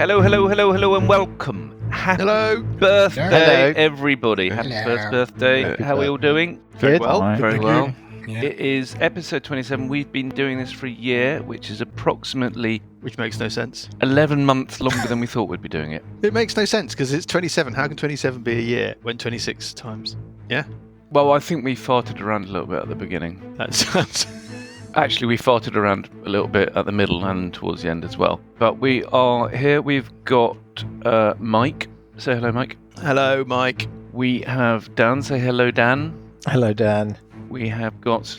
Hello, and welcome. Happy birthday, everybody. Happy first birthday. How are we all doing? Very well. Right. Very well. Yeah. It is episode 27. We've been doing this for a year, which is approximately... Which makes no sense. 11 months longer than we thought we'd be doing it. It makes no sense, because it's 27. How can 27 be a year when 26 times? Yeah? Well, I think we farted around a little bit at the beginning. That sounds... Actually, we farted around a little bit at the middle and towards the end as well. But we are here. We've got Mike. Say hello, Mike. Hello, Mike. We have Dan. Say hello, Dan. Hello, Dan. We have got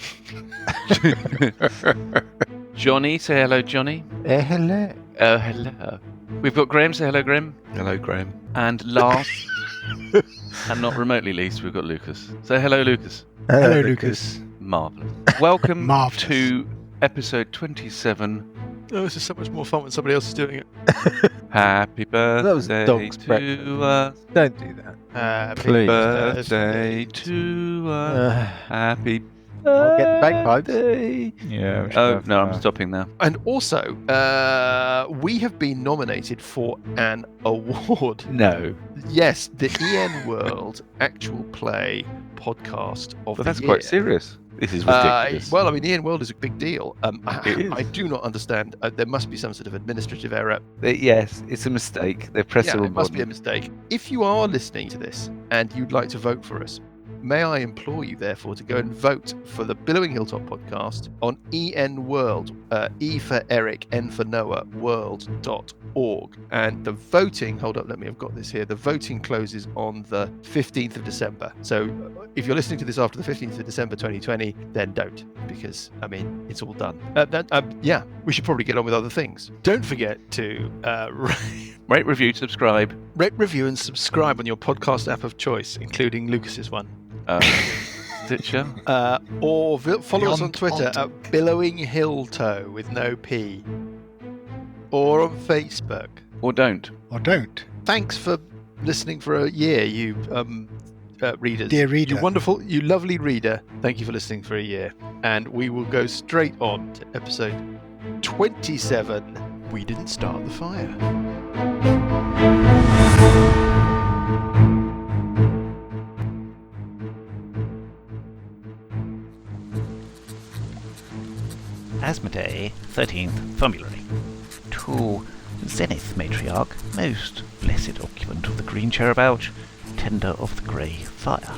Johnny. Say hello, Johnny. Hello. Hello. We've got Graham. Say hello, Graham. Hello, Graham. And last, and not remotely least, we've got Lucas. Say hello, Lucas. Hello, Lucas. Marvellous. Welcome Marvellous. to episode 27. Oh, this is so much more fun when somebody else is doing it. Happy birthday was dog's to breakfast. us. Don't do that. Happy Please. Birthday to us. Happy I'll get the bagpipes. birthday. Yeah. Oh, no, I'm stopping now. And also, we have been nominated for an award. No. Yes, the EN World Actual Play Podcast of But the that's Year. quite serious. This is ridiculous. Well, I mean, EN World is a big deal. It is. I do not understand. There must be some sort of administrative error. Yes, it's a mistake. They've pressed the Yeah, wrong it must be a button. mistake. If you are listening to this and you'd like to vote for us, may I implore you, therefore, to go and vote for the Billowing Hilltop podcast on EN World, E for Eric, N for Noah, world.org. And the voting, hold up, I've got this here. The voting closes on the 15th of December. So if you're listening to this after the 15th of December 2020, then don't, because, I mean, it's all done. Yeah, we should probably get on with other things. Don't forget to Rate, review, subscribe. rate, review, and subscribe on your podcast app of choice, including Lucas's one. Stitcher. Or follow us on Beyond Twitter Pod. at Billowing Hilltoe with no P. Or on Facebook. Or don't. Or don't. Thanks for listening for a year, you readers. Dear reader. You wonderful, you lovely reader. Thank you for listening for a year. And we will go straight on to episode 27. We didn't start the fire. Asmodee, 13th Formulary. To Zenith Matriarch, most blessed occupant of the green cherub ouch, tender of the grey fire.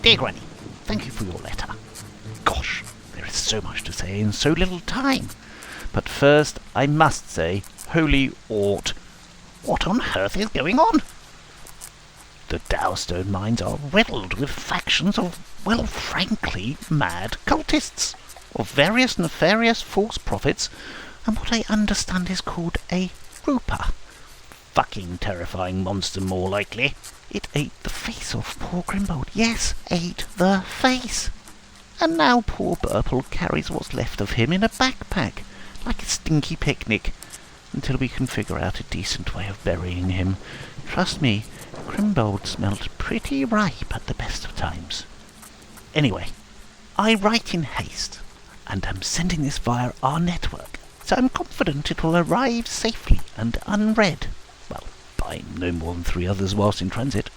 Dear Granny, thank you for your letter. Gosh, there is so much to say in so little time. But first, I must say, holy Ort, what on earth is going on? The Dowstone mines are riddled with factions of, well, frankly, mad cultists, of various nefarious false prophets, and what I understand is called a Rooper. Fucking terrifying monster, more likely. It ate the face off poor Grimbold. Yes, ate the face. And now poor Burple carries what's left of him in a backpack, like a stinky picnic, until we can figure out a decent way of burying him. Trust me, Grimbold smelt pretty ripe at the best of times. Anyway, I write in haste, and am sending this via our network, so I'm confident it will arrive safely and unread. Well, by no more than 3 others whilst in transit.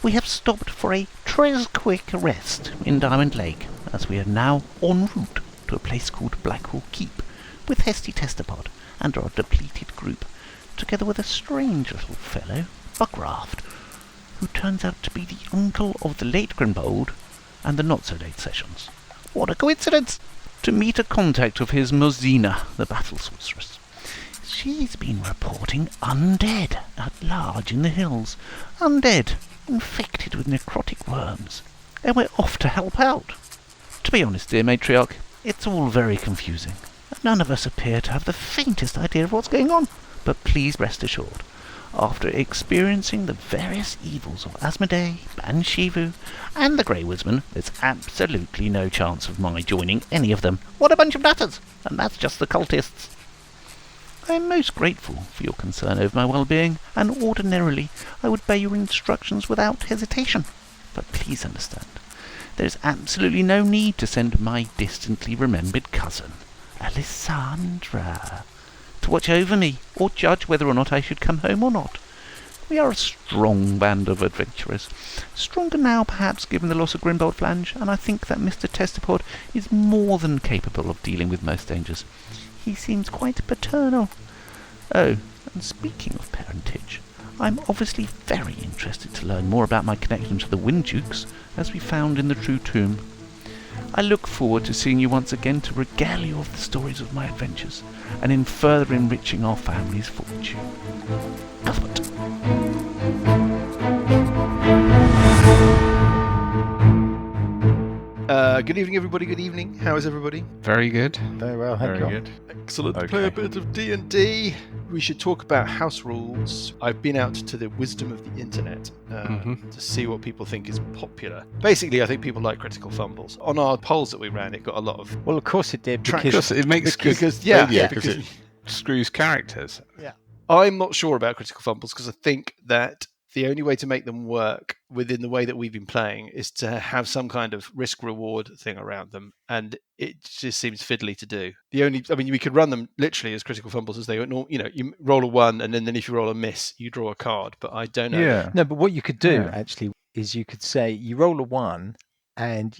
We have stopped for a quick rest in Diamond Lake, as we are now en route to a place called Blackhall Keep, with Hesty Testapod and our depleted group, together with a strange little fellow, Buckraft, who turns out to be the uncle of the late Grimbold and the not-so-late Sessions. What a coincidence! To meet a contact of his Mosina, the battle sorceress. She's been reporting undead at large in the hills. Undead, infected with necrotic worms. And we're off to help out. To be honest, dear Matriarch, it's all very confusing. None of us appear to have the faintest idea of what's going on. But please rest assured, after experiencing the various evils of Asmodee, Banshivu, and the Grey Woodsman, there's absolutely no chance of my joining any of them. What a bunch of nutters! And that's just the cultists. I am most grateful for your concern over my well-being, and ordinarily I would obey your instructions without hesitation. But please understand, there is absolutely no need to send my distantly remembered cousin, Alessandra, to watch over me or judge whether or not I should come home or not. We are a strong band of adventurers. Stronger now, perhaps, given the loss of Grimbold Flange, and I think that Mr. Testapod is more than capable of dealing with most dangers. He seems quite paternal. Oh, and speaking of parentage, I'm obviously very interested to learn more about my connection to the Windukes, as we found in the True Tomb. I look forward to seeing you once again to regale you of the stories of my adventures, and in further enriching our family's fortune. Albert. Good evening, everybody. Good evening. How is everybody? Very good. Very well, thank Very you. good. Excellent. Okay. Play a bit of D&D. We should talk about house rules. I've been out to the wisdom of the internet to see what people think is popular. Basically, I think people like critical fumbles. On our polls that we ran, it got a lot of Well, of course it did. Track- Because Because it makes good because yeah, radio because because it screws characters. I'm not sure about critical fumbles because I think that the only way to make them work within the way that we've been playing is to have some kind of risk reward thing around them, and it just seems fiddly to do. We could run them literally as critical fumbles as they were. You roll a 1, and then if you roll a miss, you draw a card. But I don't know. Yeah. no, but what you could do Yeah. actually is you could say you roll a 1, and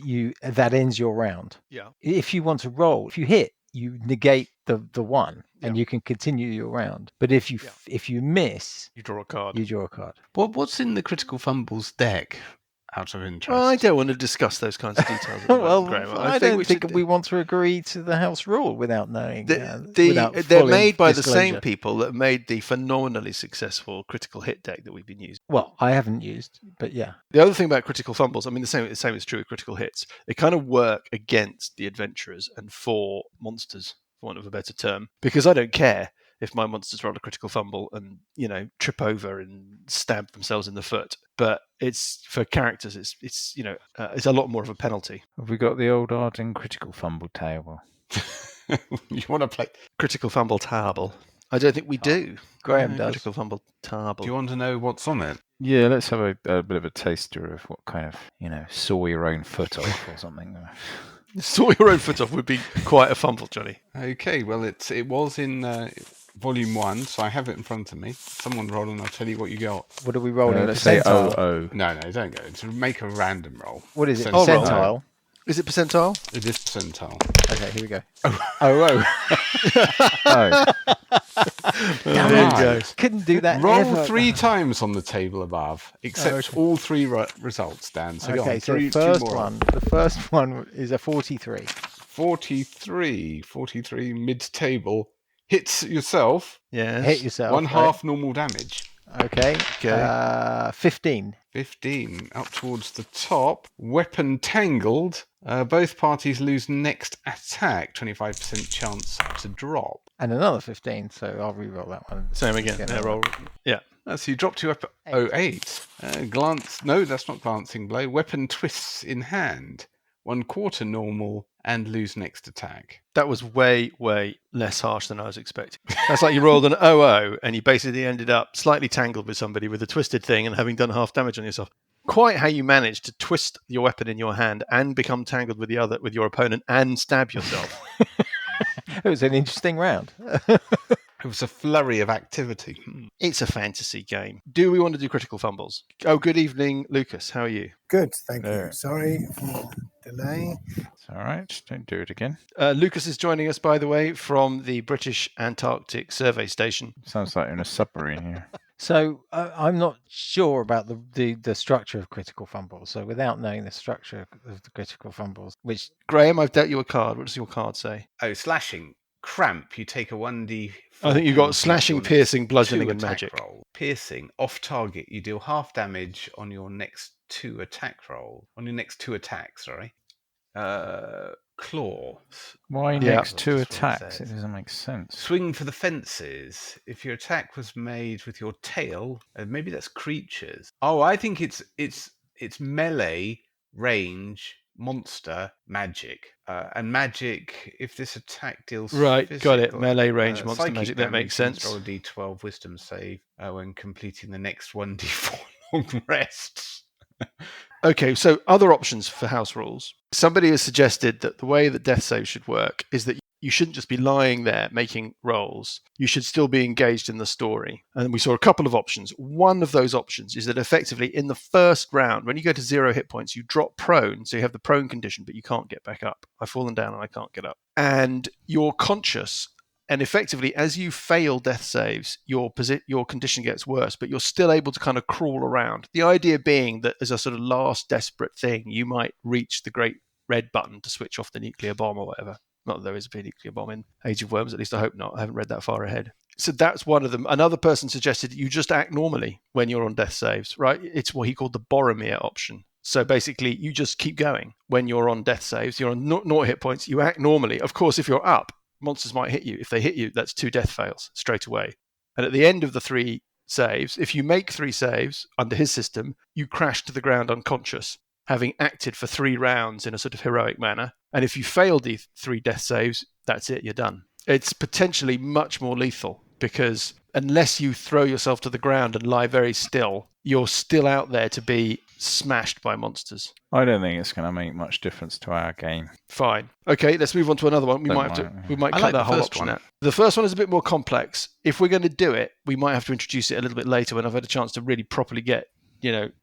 that ends your round. Yeah. If you want to roll, if you hit, you negate the 1, and Yeah. you can continue your round. But if you miss, You draw a card. you draw a card. What's in the critical fumbles deck? Out of interest. I don't want to discuss those kinds of details. at the Well, moment, Graham. I don't think should- we want to agree to the house rule without knowing. They're full made by the disclosure. same people that made the phenomenally successful critical hit deck that we've been using. Well, I haven't used, but yeah. The other thing about critical fumbles, the same is true with critical hits. They kind of work against the adventurers and for monsters, for want of a better term, because I don't care if my monsters roll a critical fumble and trip over and stab themselves in the foot. But it's for characters, it's a lot more of a penalty. Have we got the old Arden critical fumble table? You want to play? Critical fumble table. I don't think we do. Graham does. Critical fumble table. Do you want to know what's on it? Yeah, let's have a bit of a taster of what kind of, saw your own foot off or something. Saw your own foot off would be quite a fumble, Johnny. Okay, well it was in volume 1, so I have it in front of me. Someone roll and I'll tell you what you got. What are we rolling? Let's say Percentile? No, don't go. To make a random roll. What is it? Percentile. Percentile? Is it percentile? It is percentile. Okay, here we go. Oh. Oh, Damn There it. you go. Couldn't do that Roll ever. 3 times on the table above, except okay. all 3 results, Dan. So go Okay, on. so Two the more. first one is a 43. 43 mid-table. Hits yourself. Yes. Hit yourself. One right? half normal damage. Okay. Okay. 15. 15 up towards the top. Weapon tangled. Both parties lose next attack. 25% chance to drop. And another 15, so I'll re-roll that one. Same again. Get Yeah, that roll. Yeah. So you drop to up 08. Glance. No, that's not glancing blow. Weapon twists in hand. 1/4 normal and lose next attack. That was way, way less harsh than I was expecting. That's like you rolled an 00 and you basically ended up slightly tangled with somebody with a twisted thing and having done half damage on yourself. Quite how you managed to twist your weapon in your hand and become tangled with your opponent and stab yourself. It was an interesting round. It was a flurry of activity. It's a fantasy game. Do we want to do critical fumbles? Oh, good evening, Lucas. How are you? Good, thank There. you. Sorry for the delay. it's all right. Don't do it again. Lucas is joining us, by the way, from the British Antarctic Survey Station. Sounds like you're in a submarine here. So I'm not sure about the structure of critical fumbles. So without knowing the structure of the critical fumbles, which Graham, I've dealt you a card. What does your card say? Oh, slashing. Cramp. You take a 1d4. I think you've got penalty slashing, on a piercing, bludgeoning, 2 and attack magic. roll. Piercing. Off target. You deal half damage on your next 2 attack roll. On your next 2 attacks, sorry. Claw. Why Yeah. next 2 That's what it attacks? It says. doesn't make sense. Swing for the fences. If your attack was made with your tail, maybe that's creatures. Oh, I think it's melee, range, monster, magic. And magic, if this attack deals Right, got it. physical- Melee, range, monster, psychic magic. That damage, makes you must sense. Roll a d12 wisdom save when completing the next 1d4 long rests. Okay, so other options for house rules. Somebody has suggested that the way that death save should work is that you shouldn't just be lying there making rolls. You should still be engaged in the story. And we saw a couple of options. One of those options is that effectively in the first round, when you go to 0 hit points, you drop prone. So you have the prone condition, but you can't get back up. I've fallen down and I can't get up. And you're conscious. And effectively, as you fail death saves, your condition gets worse, but you're still able to kind of crawl around. The idea being that as a sort of last desperate thing, you might reach the great red button to switch off the nuclear bomb or whatever. Not that there is a nuclear bomb in Age of Worms, at least I hope not. I haven't read that far ahead. So that's one of them. Another person suggested that you just act normally when you're on death saves, right? It's what he called the Boromir option. So basically, you just keep going when you're on death saves. You're on 0 hit points. You act normally. Of course, if you're up, monsters might hit you. If they hit you, that's 2 death fails straight away. And at the end of the 3 saves, if you make 3 saves under his system, you crash to the ground unconscious, having acted for 3 rounds in a sort of heroic manner. And if you fail the 3 death saves, that's it, you're done. It's potentially much more lethal because unless you throw yourself to the ground and lie very still, you're still out there to be smashed by monsters. I don't think it's going to make much difference to our game. Fine. Okay, let's move on to another one. We Don't might have mind. to. We might I cut like that the whole first option one. out. The first one is a bit more complex. If we're going to do it, we might have to introduce it a little bit later when I've had a chance to really properly get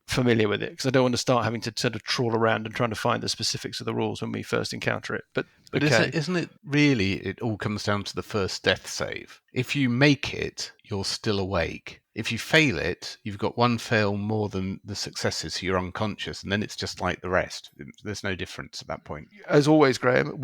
familiar with it, because I don't want to start having to sort of trawl around and trying to find the specifics of the rules when we first encounter it. But okay. isn't it really, it all comes down to the first death save. If you make it, you're still awake. If you fail it, you've got 1 fail more than the successes, so you're unconscious, and then it's just like the rest. There's no difference at that point. As always, Graham,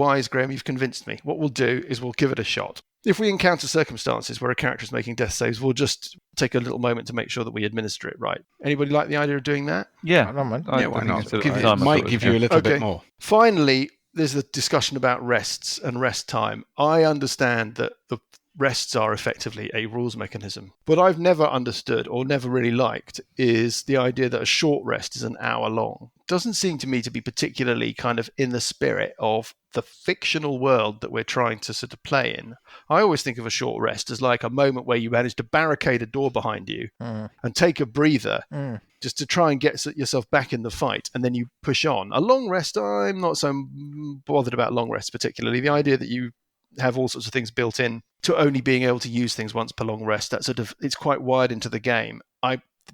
you've convinced me. What we'll do is we'll give it a shot. If we encounter circumstances where a character is making death saves, we'll just take a little moment to make sure that we administer it right. Anybody like the idea of doing that? Yeah. I don't mind. I Yeah, why think not? it's a- Give it, time might afterwards, give yeah. you a little Okay. bit more. Finally, there's a discussion about rests and rest time. I understand that the rests are effectively a rules mechanism. What I've never understood or never really liked is the idea that a short rest is an hour long. Doesn't seem to me to be particularly kind of in the spirit of the fictional world that we're trying to sort of play in. I always think of a short rest as like a moment where you manage to barricade a door behind you Mm, and take a breather mm. just to try and get yourself back in the fight, and then you push on. A long rest, I'm not so bothered about long rests particularly. The idea that you have all sorts of things built in to only being able to use things once per long rest, that sort of, it's quite wired into the game.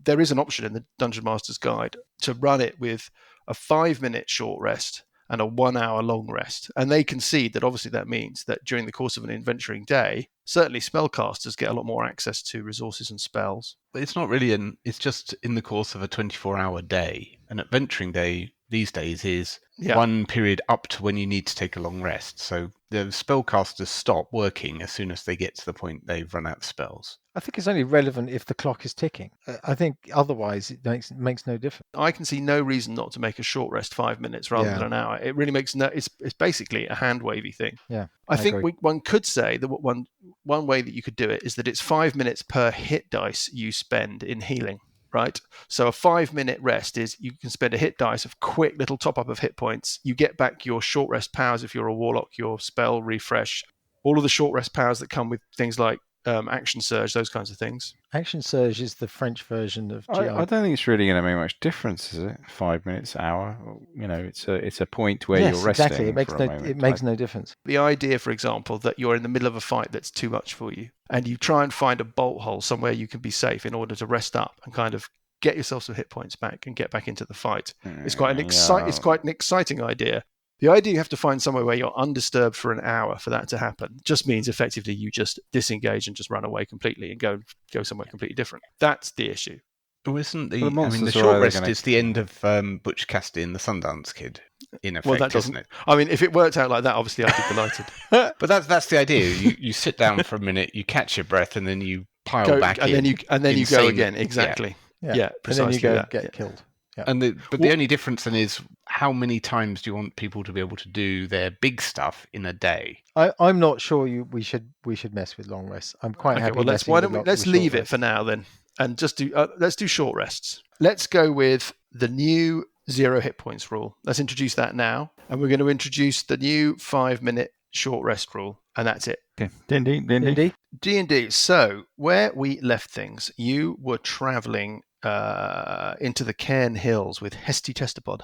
There is an option in the Dungeon Master's Guide to run it with a 5-minute short rest and a 1-hour long rest. And they concede that obviously that means that during the course of an adventuring day, certainly spellcasters get a lot more access to resources and spells. But it's not really it's just in the course of a 24-hour day. An adventuring day these days is Yeah. 1 period up to when you need to take a long rest. So the spellcasters stop working as soon as they get to the point they've run out of spells. I think it's only relevant if the clock is ticking. I think otherwise it makes no difference. I can see no reason not to make a short rest 5 minutes rather Yeah. than an hour. It really makes it's basically a hand wavy thing. Yeah, I think agree. one could say that one way that you could do it is that it's 5 minutes per hit dice you spend in healing, right? So a 5-minute rest is you can spend a hit dice of quick little top up of hit points. You get back your short rest powers if you're a warlock, your spell refresh, all of the short rest powers that come with things like action surge, those kinds of things. Action Surge is the French version of GI. I don't think it's really going to make much difference, is it? 5 minutes, hour. It's a point where yes, you're resting. exactly. It makes for no a moment. it makes no difference. The idea, for example, that you're in the middle of a fight that's too much for you, and you try and find a bolt hole somewhere you can be safe in order to rest up and kind of get yourself some hit points back and get back into the fight. It's quite an it's quite an exciting idea. The idea you have to find somewhere where you're undisturbed for an hour for that to happen just means effectively you just disengage and just run away completely and go somewhere completely different. That's the issue. Oh, isn't Well, the the monsters are short either rest gonna- is the end of Butch Cassidy and the Sundance Kid, in effect, Well, that isn't doesn't. it? I mean, if it worked out like that, obviously I'd be delighted. But that's the idea. You sit down for a minute, you catch your breath, and then you pile Go, back and in. then you go insane- again. yeah. Exactly. Yeah, Yeah, and then precisely you go that. get Yeah. killed. Yeah. And the Well- only difference then is how many times do you want people to be able to do their big stuff in a day? I'm not sure we should mess with long rests. I'm quite Okay, happy. well, let's messing why with don't we long- let's with short leave it rests. for now then, and just do let's do short rests. Let's go with the new 0 hit points rule. Let's introduce that now, and we're going to introduce the new 5-minute short rest rule, and that's it. Okay. D&D. D&D? D&D. So where we left things, you were traveling into the Cairn Hills with Hesty Chesterpod.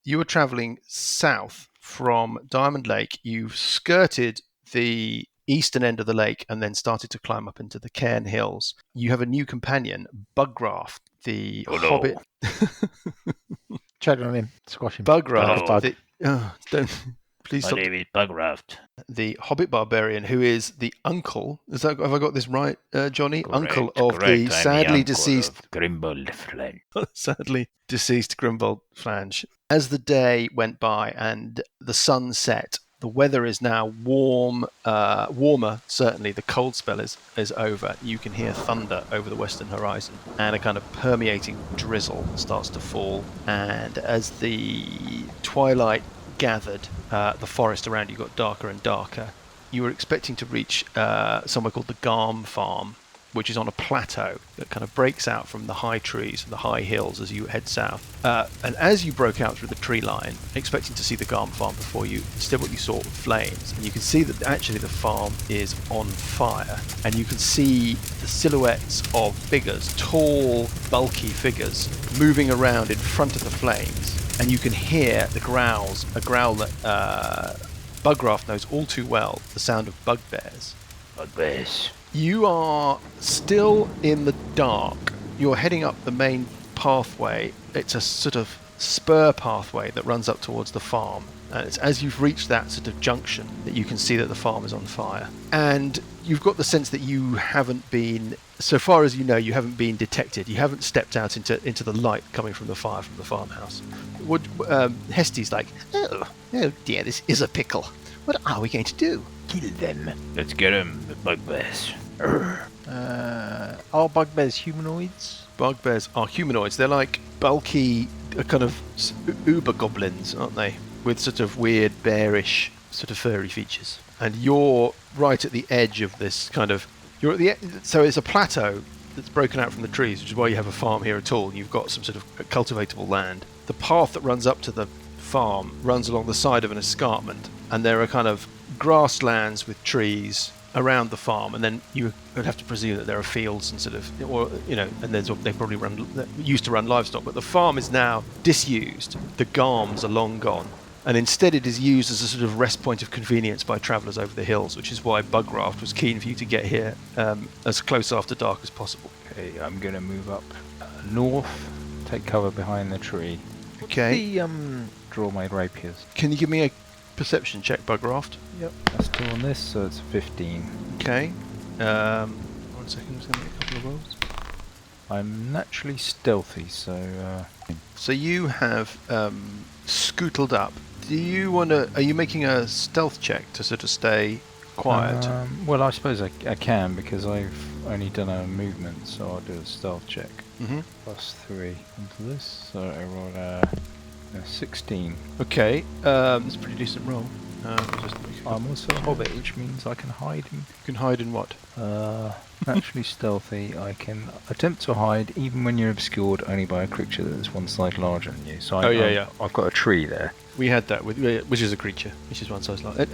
You were traveling south from Diamond Lake, you've skirted the eastern end of the lake and then started to climb up into the Cairn Hills. You have a new companion, Bugraft, the hobbit. Tread on him, squash him. Bugraft. Bug. Please My stop. name is Bugraft. The Hobbit barbarian, who is the uncle. Have I got this right, Johnny? Uncle of Correct. the I'm sadly uncle deceased, of Grimbold Flange. sadly deceased Grimbold Flange. As the day went by and the sun set, the weather is now warmer. Certainly, the cold spell is over. You can hear thunder over the western horizon, and a kind of permeating drizzle starts to fall. And as the twilight gathered, the forest around you got darker and darker. You were expecting to reach somewhere called the Garm Farm, which is on a plateau that kind of breaks out from the high trees and the high hills as you head south. And as you broke out through the tree line, expecting to see the Garm Farm before you, instead what you saw were flames. And you can see that actually the farm is on fire. And you can see the silhouettes of figures, tall, bulky figures, moving around in front of the flames. And you can hear the growls, a growl that Bugraft knows all too well, the sound of bugbears. Bugbears. You are still in the dark. You're heading up the main pathway. It's a sort of spur pathway that runs up towards the farm. And it's as you've reached that sort of junction that you can see that the farm is on fire. And you've got the sense that you haven't been, so far as you know, you haven't been detected. You haven't stepped out into the light coming from the fire from the farmhouse. Hesty's like, oh dear, this is a pickle. What are we going to do? Kill them. Let's get them, the bugbears. Are bugbears humanoids? Bugbears are humanoids. They're like bulky, kind of uber goblins, aren't they? With sort of weird, bearish, sort of furry features. And you're right at the edge of this kind of. You're at the so it's a plateau that's broken out from the trees, which is why you have a farm here at all. You've got some sort of cultivatable land. The path that runs up to the farm runs along the side of an escarpment, and there are kind of grasslands with trees around the farm, and then you would have to presume that there are fields and sort of, or and they probably used to run livestock, but the farm is now disused. The Garms are long gone, and instead it is used as a sort of rest point of convenience by travellers over the hills, which is why Bugraft was keen for you to get here as close after dark as possible. Okay, I'm gonna move up north, take cover behind the tree, Okay, draw my rapiers. can you give me a perception check, Bugraft? Yep. That's still on this, so it's 15. Okay. 1 second, I'm just going to make a couple of rolls. I'm naturally stealthy, so So you have scootled up. Do you want to? Are you making a stealth check to sort of stay quiet? well, I suppose I can because I've only done a movement, so I'll do a stealth check. Mm-hmm. +3 onto this, so I rolled a 16. Okay. It's a pretty decent roll. Just make a I'm also a hobbit, which means I can hide in. You can hide in what? Naturally stealthy, I can attempt to hide even when you're obscured only by a creature that is one size larger than you. So I've got a tree there. We had that, which is a creature, which is one size large.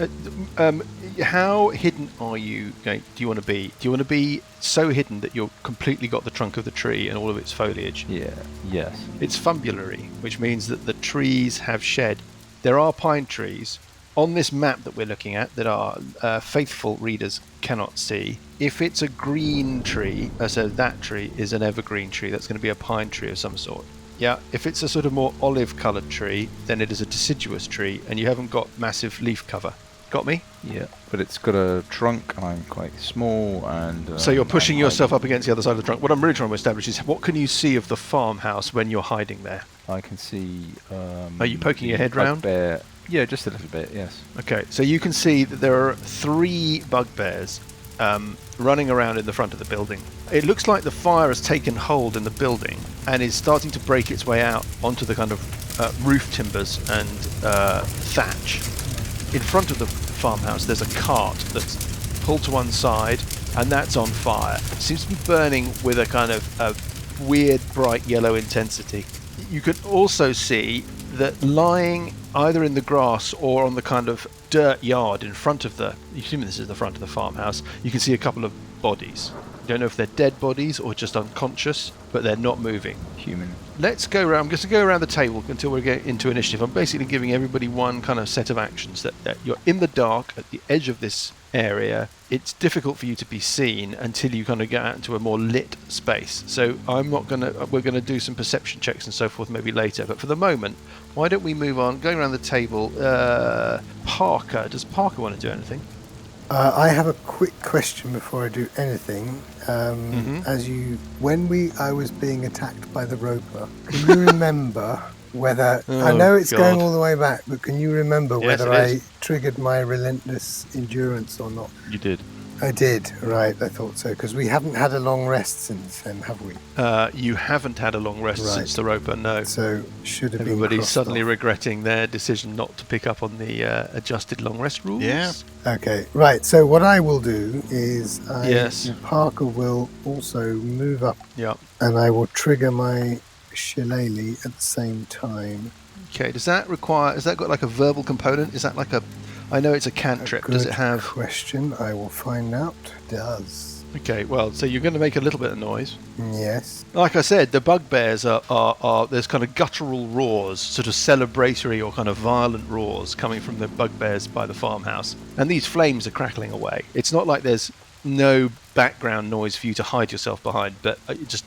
How hidden are you going? Do you want to be? Do you want to be so hidden that you're completely got the trunk of the tree and all of its foliage? Yeah. Yes. It's fumbulary, which means that the trees have shed. There are pine trees on this map that we're looking at that our faithful readers cannot see. If it's a green tree, so that tree is an evergreen tree, that's going to be a pine tree of some sort. Yeah, if it's a sort of more olive-coloured tree, then it is a deciduous tree, and you haven't got massive leaf cover. Got me? Yeah. But it's got a trunk, and I'm quite small, and So you're pushing I'm yourself hiding. up against the other side of the trunk. What I'm really trying to establish is what can you see of the farmhouse when you're hiding there? I can see. Are you poking your the head round? bugbear. Yeah, just a little bit. Yes. Okay, so you can see that there are 3 bugbears running around in the front of the building. It looks like the fire has taken hold in the building and is starting to break its way out onto the kind of roof timbers and thatch. In front of the farmhouse, there's a cart that's pulled to one side, and that's on fire. It seems to be burning with a kind of weird, bright yellow intensity. You can also see that lying either in the grass or on the kind of dirt yard in front of the, you assume this is the front of the farmhouse, you can see a couple of bodies. You don't know if they're dead bodies or just unconscious, but they're not moving. Human. let's go around. I'm going to go around the table until we get into initiative. I'm basically giving everybody one kind of set of actions that you're in the dark at the edge of this area. It's difficult for you to be seen until you kind of get out into a more lit space. So we're going to do some perception checks and so forth maybe later. But for the moment, why don't we move on? Going around the table, Parker. Does Parker want to do anything? I have a quick question before I do anything. When I was being attacked by the roper, can you remember whether I know it's going all the way back, but can you remember whether I triggered my relentless endurance or not? You did. I did, right? I thought so, because we haven't had a long rest since then, have we? You haven't had a long rest since the roper, no. So should have been. Everybody's suddenly off. regretting their decision not to pick up on the adjusted long rest rules. Yeah. Okay, right. So what I will do is, Yes. Parker will also move up, Yeah. and I will trigger my shillelagh at the same time. Okay. Has that got like a verbal component? Is that like a? I know it's a cantrip. Does it Good have? question. I will find out. It does. Okay. Well, so you're going to make a little bit of noise. Yes. Like I said, the bugbears are there's kind of guttural roars, sort of celebratory or kind of violent roars coming from the bugbears by the farmhouse, and these flames are crackling away. It's not like there's no background noise for you to hide yourself behind, but just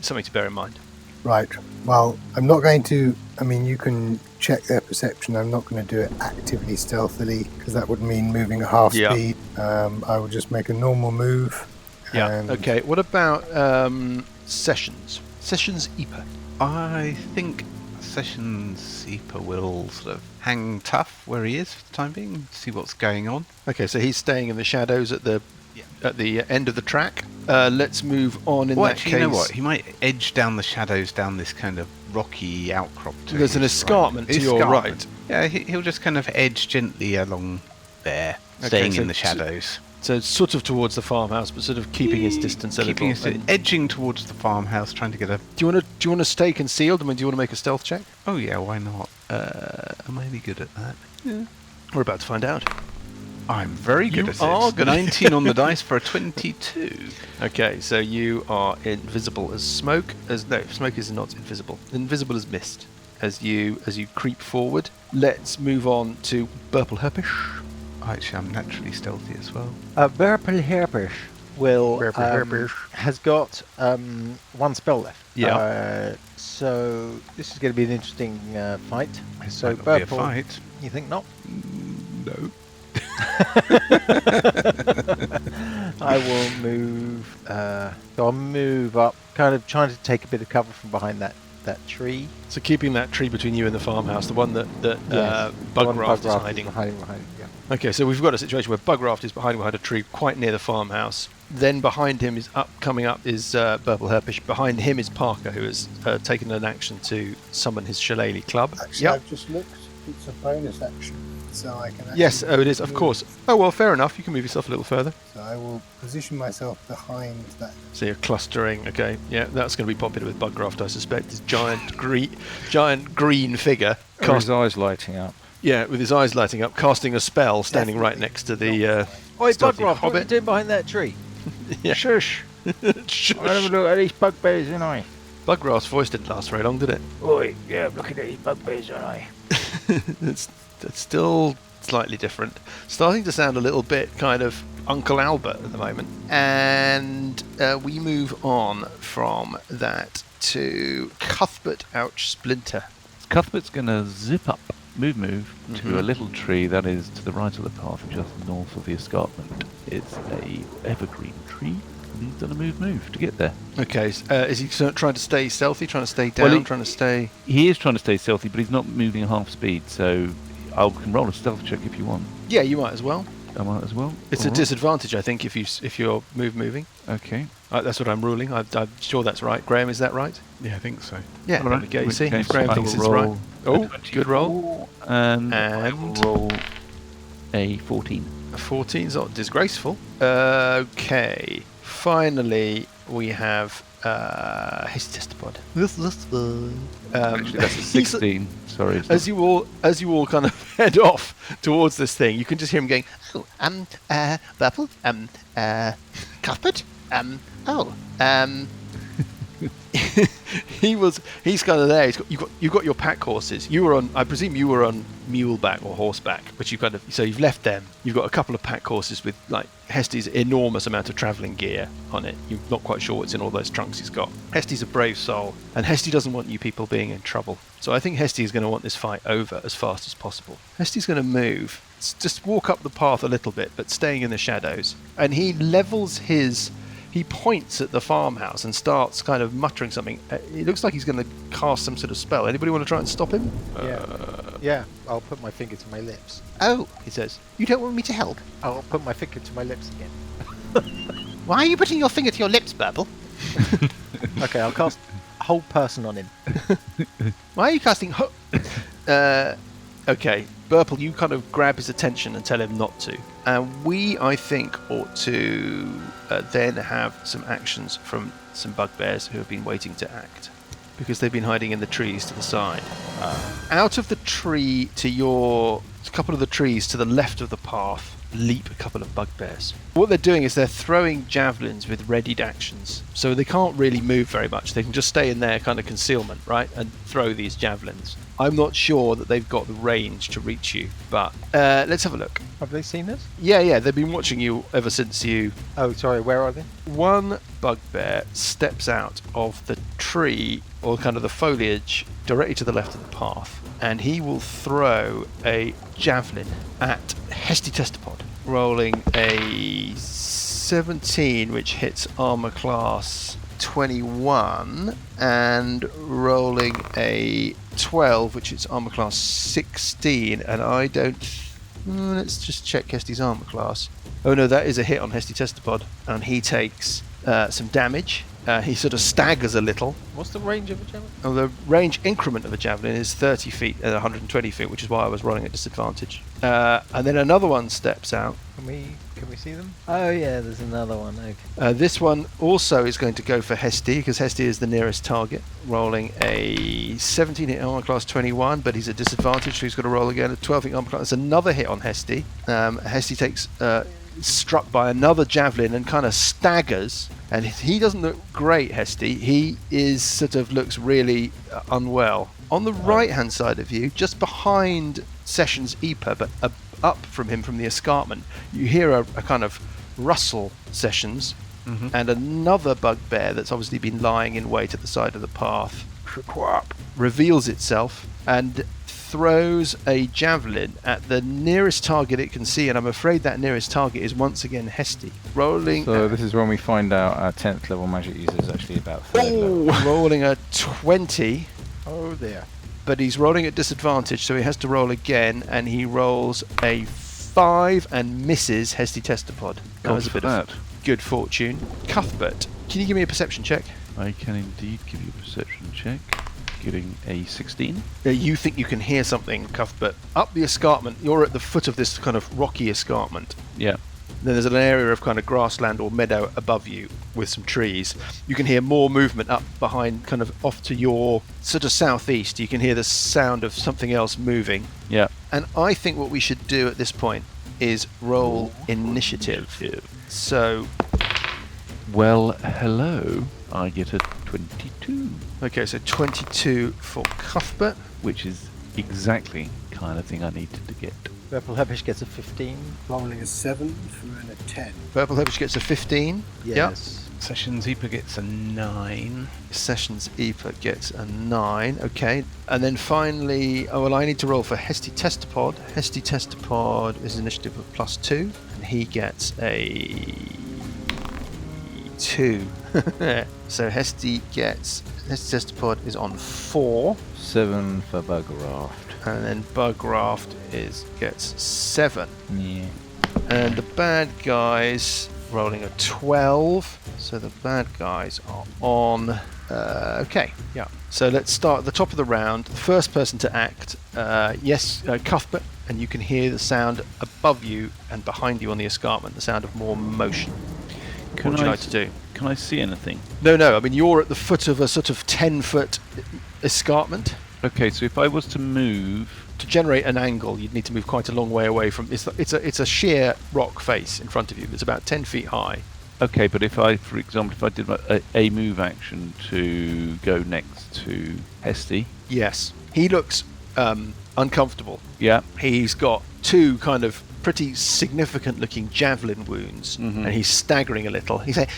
something to bear in mind. Right. Well, I'm not going to. I mean, you can check their perception. I'm not going to do it actively stealthily because that would mean moving at half speed. I will just make a normal move. Yeah. and- Okay. What about Sessions? Sessions Epa. I think Sessions Epa will sort of hang tough where he is for the time being, see what's going on. Okay, so he's staying in the shadows at the end of the track. Let's move on. Actually, you know what? He might edge down the shadows down this kind of rocky outcrop. There's an escarpment to your right. Yeah, he'll just kind of edge gently along there, staying in the shadows. So sort of towards the farmhouse, but sort of keeping his distance a little. Edging towards the farmhouse, trying to get a... Do you want to stay concealed? I mean, do you want to make a stealth check? Oh yeah, why not? Am I any good at that? Yeah. We're about to find out. I'm very good You at are it. good. 19 on the dice for a 22. Okay, so you are invisible as smoke. Smoke is not invisible. Invisible as mist. As you creep forward. Let's move on to Burple Herpish. Actually, I'm naturally stealthy as well. Burple Herpish has got one spell left. Yeah. So this is going to be an interesting fight. So Might not be a Burple, fight. you think not? No. I will move. So I'll move up, kind of trying to take a bit of cover from behind that tree. So keeping that tree between you and the farmhouse, the one that Bugraft is hiding. Behind, yeah. Okay, so we've got a situation where Bugraft is hiding behind a tree quite near the farmhouse. Then behind him coming up is Burple Herpish. Behind him is Parker, who has taken an action to summon his shillelagh club. Actually, I've just looked. It's a bonus action, so I can. Yes, actually it is, of move. course. Oh, well, fair enough. You can move yourself a little further. So I will position myself behind that. So you're clustering. Okay, yeah, that's going to be popular with Bugraft, I suspect. This giant green figure. With his eyes lighting up. Yeah, with his eyes lighting up, casting a spell, standing right next to the. Oi, stealthy Bugraft, what are you hobbit. doing behind that tree? Yeah. Shush! Shush. I'll have a look at these bugbears, ain't I? Bugraft's voice didn't last very long, did it? Oi, yeah, I'm looking at these bugbears, aren't I? it's still slightly different. Starting to sound a little bit kind of Uncle Albert at the moment. And we move on from that to Cuthbert Ouch Splinter. Cuthbert's going to zip up, move to a little tree that is to the right of the path, just north of the escarpment. It's a evergreen tree. And he's done a move to get there. Okay, is he trying to stay stealthy, trying to stay down, Well, trying to stay... He is trying to stay stealthy, but he's not moving at half speed, so I can roll a stealth check if you want. Yeah, you might as well. I might as well. It's All a right. disadvantage, I think, if you're moving. Okay. That's what I'm ruling. I'm sure that's right. Graham, is that right? Yeah, I think so. Yeah. All right. Okay, you In see, which if case, Graham I thinks will it's right. roll Oh, a good roll. 24, and I will And- roll a 14. A 14's not disgraceful. Okay. Finally, we have his testapod. Actually, that's a 16. Sorry. It's As you all kind of head off towards this thing, you can just hear him going, Purple, Cuthbert, He's kind of there. You've got your pack horses. I presume you were on muleback or horseback, but so you've left them. You've got a couple of pack horses with like Hesty's enormous amount of travelling gear on it. You're not quite sure what's in all those trunks he's got. Hesty's a brave soul, and Hesty doesn't want you people being in trouble. So I think Hesty is going to want this fight over as fast as possible. Hesty's going to move, just walk up the path a little bit, but staying in the shadows, and he points at the farmhouse and starts kind of muttering something. It looks like he's going to cast some sort of spell. Anybody want to try and stop him? Yeah, I'll put my finger to my lips. Oh, he says, you don't want me to help? I'll put my finger to my lips again. Why are you putting your finger to your lips, Burple? Okay, I'll cast Hold Person on him. Why are you casting okay, Burple, you kind of grab his attention and tell him not to. And we, I think, ought to then have some actions from some bugbears who have been waiting to act. Because they've been hiding in the trees to the side. Out of the tree to a couple of the trees to the left of the path, leap a couple of bugbears. What they're doing is they're throwing javelins with readied actions. So they can't really move very much. They can just stay in their kind of concealment, right? And throw these javelins. I'm not sure that they've got the range to reach you, but let's have a look. Have they seen this? Yeah, they've been watching you ever since you... Oh, sorry, where are they? One bugbear steps out of the tree, or kind of the foliage, directly to the left of the path, and he will throw a javelin at Hesty Testapod, rolling a 17, which hits armor class 21, and rolling a 12, which is armor class 16, and I don't... let's just check Hesty's armor class. Oh no, that is a hit on Hesty Testapod, and he takes some damage. He sort of staggers a little. What's the range of a javelin? Oh, the range increment of a javelin is 30 feet and 120 feet, which is why I was rolling at disadvantage. And then another one steps out. Can we see them? Oh yeah, there's another one. Okay. This one also is going to go for Hesty, because Hesty is the nearest target, rolling a 17 hit armor class 21, but he's at disadvantage, so he's got to roll again. A 12 hit armor class. That's another hit on Hesty. Hesty takes struck by another javelin and kind of staggers, and he doesn't look great, Hesty. He looks really unwell. On the right hand side of you, just behind Sessions Epa, but up from him from the escarpment, you hear a kind of rustle, Sessions, and another bugbear that's obviously been lying in wait at the side of the path reveals itself and throws a javelin at the nearest target it can see, and I'm afraid that nearest target is once again Hesty. Rolling. So this is when we find out our 10th level magic user is actually about 3rd level. Rolling a 20. Oh dear. But he's rolling at disadvantage, so he has to roll again, and he rolls a 5 and misses Hesty Testapod. That was a bit of good fortune. Cuthbert, can you give me a perception check? I can indeed give you a perception check. Getting a 16. You think you can hear something, Cuthbert. Up the escarpment, you're at the foot of this kind of rocky escarpment. Yeah. Then there's an area of kind of grassland or meadow above you with some trees. You can hear more movement up behind, kind of off to your sort of southeast. You can hear the sound of something else moving. Yeah. And I think what we should do at this point is roll initiative. So... Well, hello. I get a 22. Okay, so 22 for Cuthbert. Which is exactly the kind of thing I needed to get. Purple Hebish gets a 15. Rolling a 7 for a 10. Purple Hebish gets a 15. Yes. Sessions Epa gets a 9. Sessions Epa gets a 9. Okay. And then finally, I need to roll for Hesty Testapod. Hesty Testapod is initiative of +2. And he gets a 2. So Hesty Testapod is on 4. 7 for Bugraft. And then Bugraft gets 7. Yeah. And the bad guys rolling a 12. So the bad guys are on... okay, yeah. So let's start at the top of the round. The first person to act, Cuthbert, and you can hear the sound above you and behind you on the escarpment, the sound of more motion. What would you like to do? Can I see anything? No. I mean, you're at the foot of a sort of 10-foot escarpment. Okay, so if I was to move... To generate an angle, you'd need to move quite a long way away from... It's a sheer rock face in front of you that's about 10 feet high. Okay, but if I, for example, if I did a move action to go next to Hesty. Yes. He looks uncomfortable. Yeah. He's got 2 kind of pretty significant looking javelin wounds, and he's staggering a little. He's like,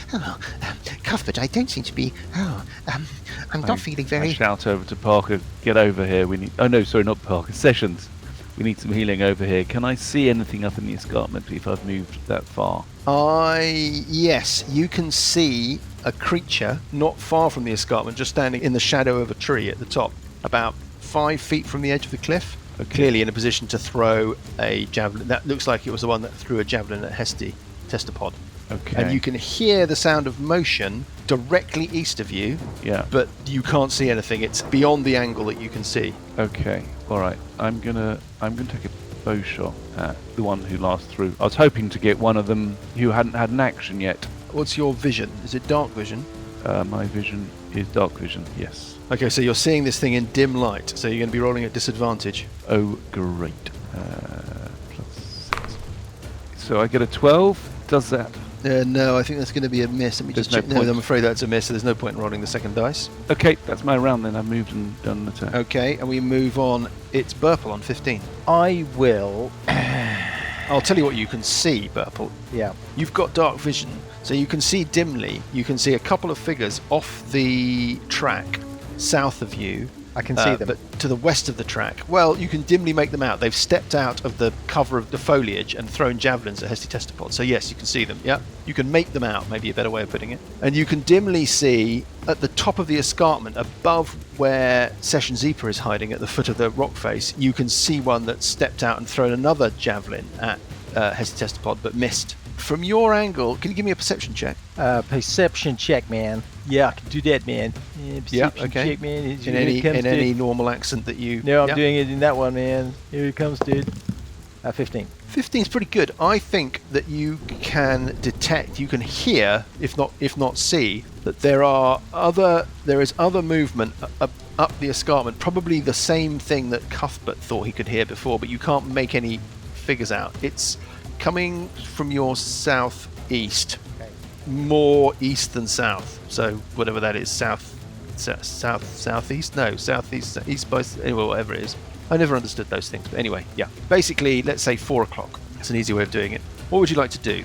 Cuthbert, I don't seem to be, I'm not feeling very... I shout over to Parker, get over here, we need... Oh no, sorry, not Parker, Sessions. We need some healing over here. Can I see anything up in the escarpment if I've moved that far? Yes, you can see a creature not far from the escarpment, just standing in the shadow of a tree at the top, about 5 feet from the edge of the cliff. Clearly in a position to throw a javelin. That looks like it was the one that threw a javelin at Hesty Testapod. Okay. And you can hear the sound of motion directly east of you. Yeah. But you can't see anything. It's beyond the angle that you can see. Okay. All right. I'm gonna take a bow shot at the one who last threw. I was hoping to get one of them who hadn't had an action yet. What's your vision? Is it dark vision? My vision is dark vision. Yes. Okay, so you're seeing this thing in dim light, so you're going to be rolling at disadvantage. Oh, great. +6. So I get a 12. Does that? No, I think that's going to be a miss. Let me just check. No, I'm afraid that's a miss, so there's no point in rolling the second dice. Okay, that's my round then. I've moved and done the turn. Okay, and we move on. It's Burple on 15. I will. I'll tell you what you can see, Burple. Yeah. You've got dark vision, so you can see dimly. You can see a couple of figures off the track south of you. I can see them. But to the west of the track, well, you can dimly make them out. They've stepped out of the cover of the foliage and thrown javelins at Hesty Testapod. So yes, you can see them. Yeah, you can make them out, maybe a better way of putting it. And you can dimly see at the top of the escarpment, above where Session Zeeper is hiding at the foot of the rock face, you can see one that's stepped out and thrown another javelin at Hesty Testapod, but missed. From your angle, can you give me a perception check? Perception check, man. Yeah, I can do that, man. Perception okay. check, man. In any normal accent that you... No, I'm doing it in that one, man. Here it comes, dude. 15. 15 is pretty good. I think that you can detect, you can hear, if not see, that there is other movement up the escarpment. Probably the same thing that Cuthbert thought he could hear before, but you can't make any figures out. It's coming from your southeast, more east than south. So whatever that is, southeast? No, southeast, east by anyway, whatever it is. I never understood those things, but anyway, yeah. Basically, let's say 4 o'clock. It's an easy way of doing it. What would you like to do?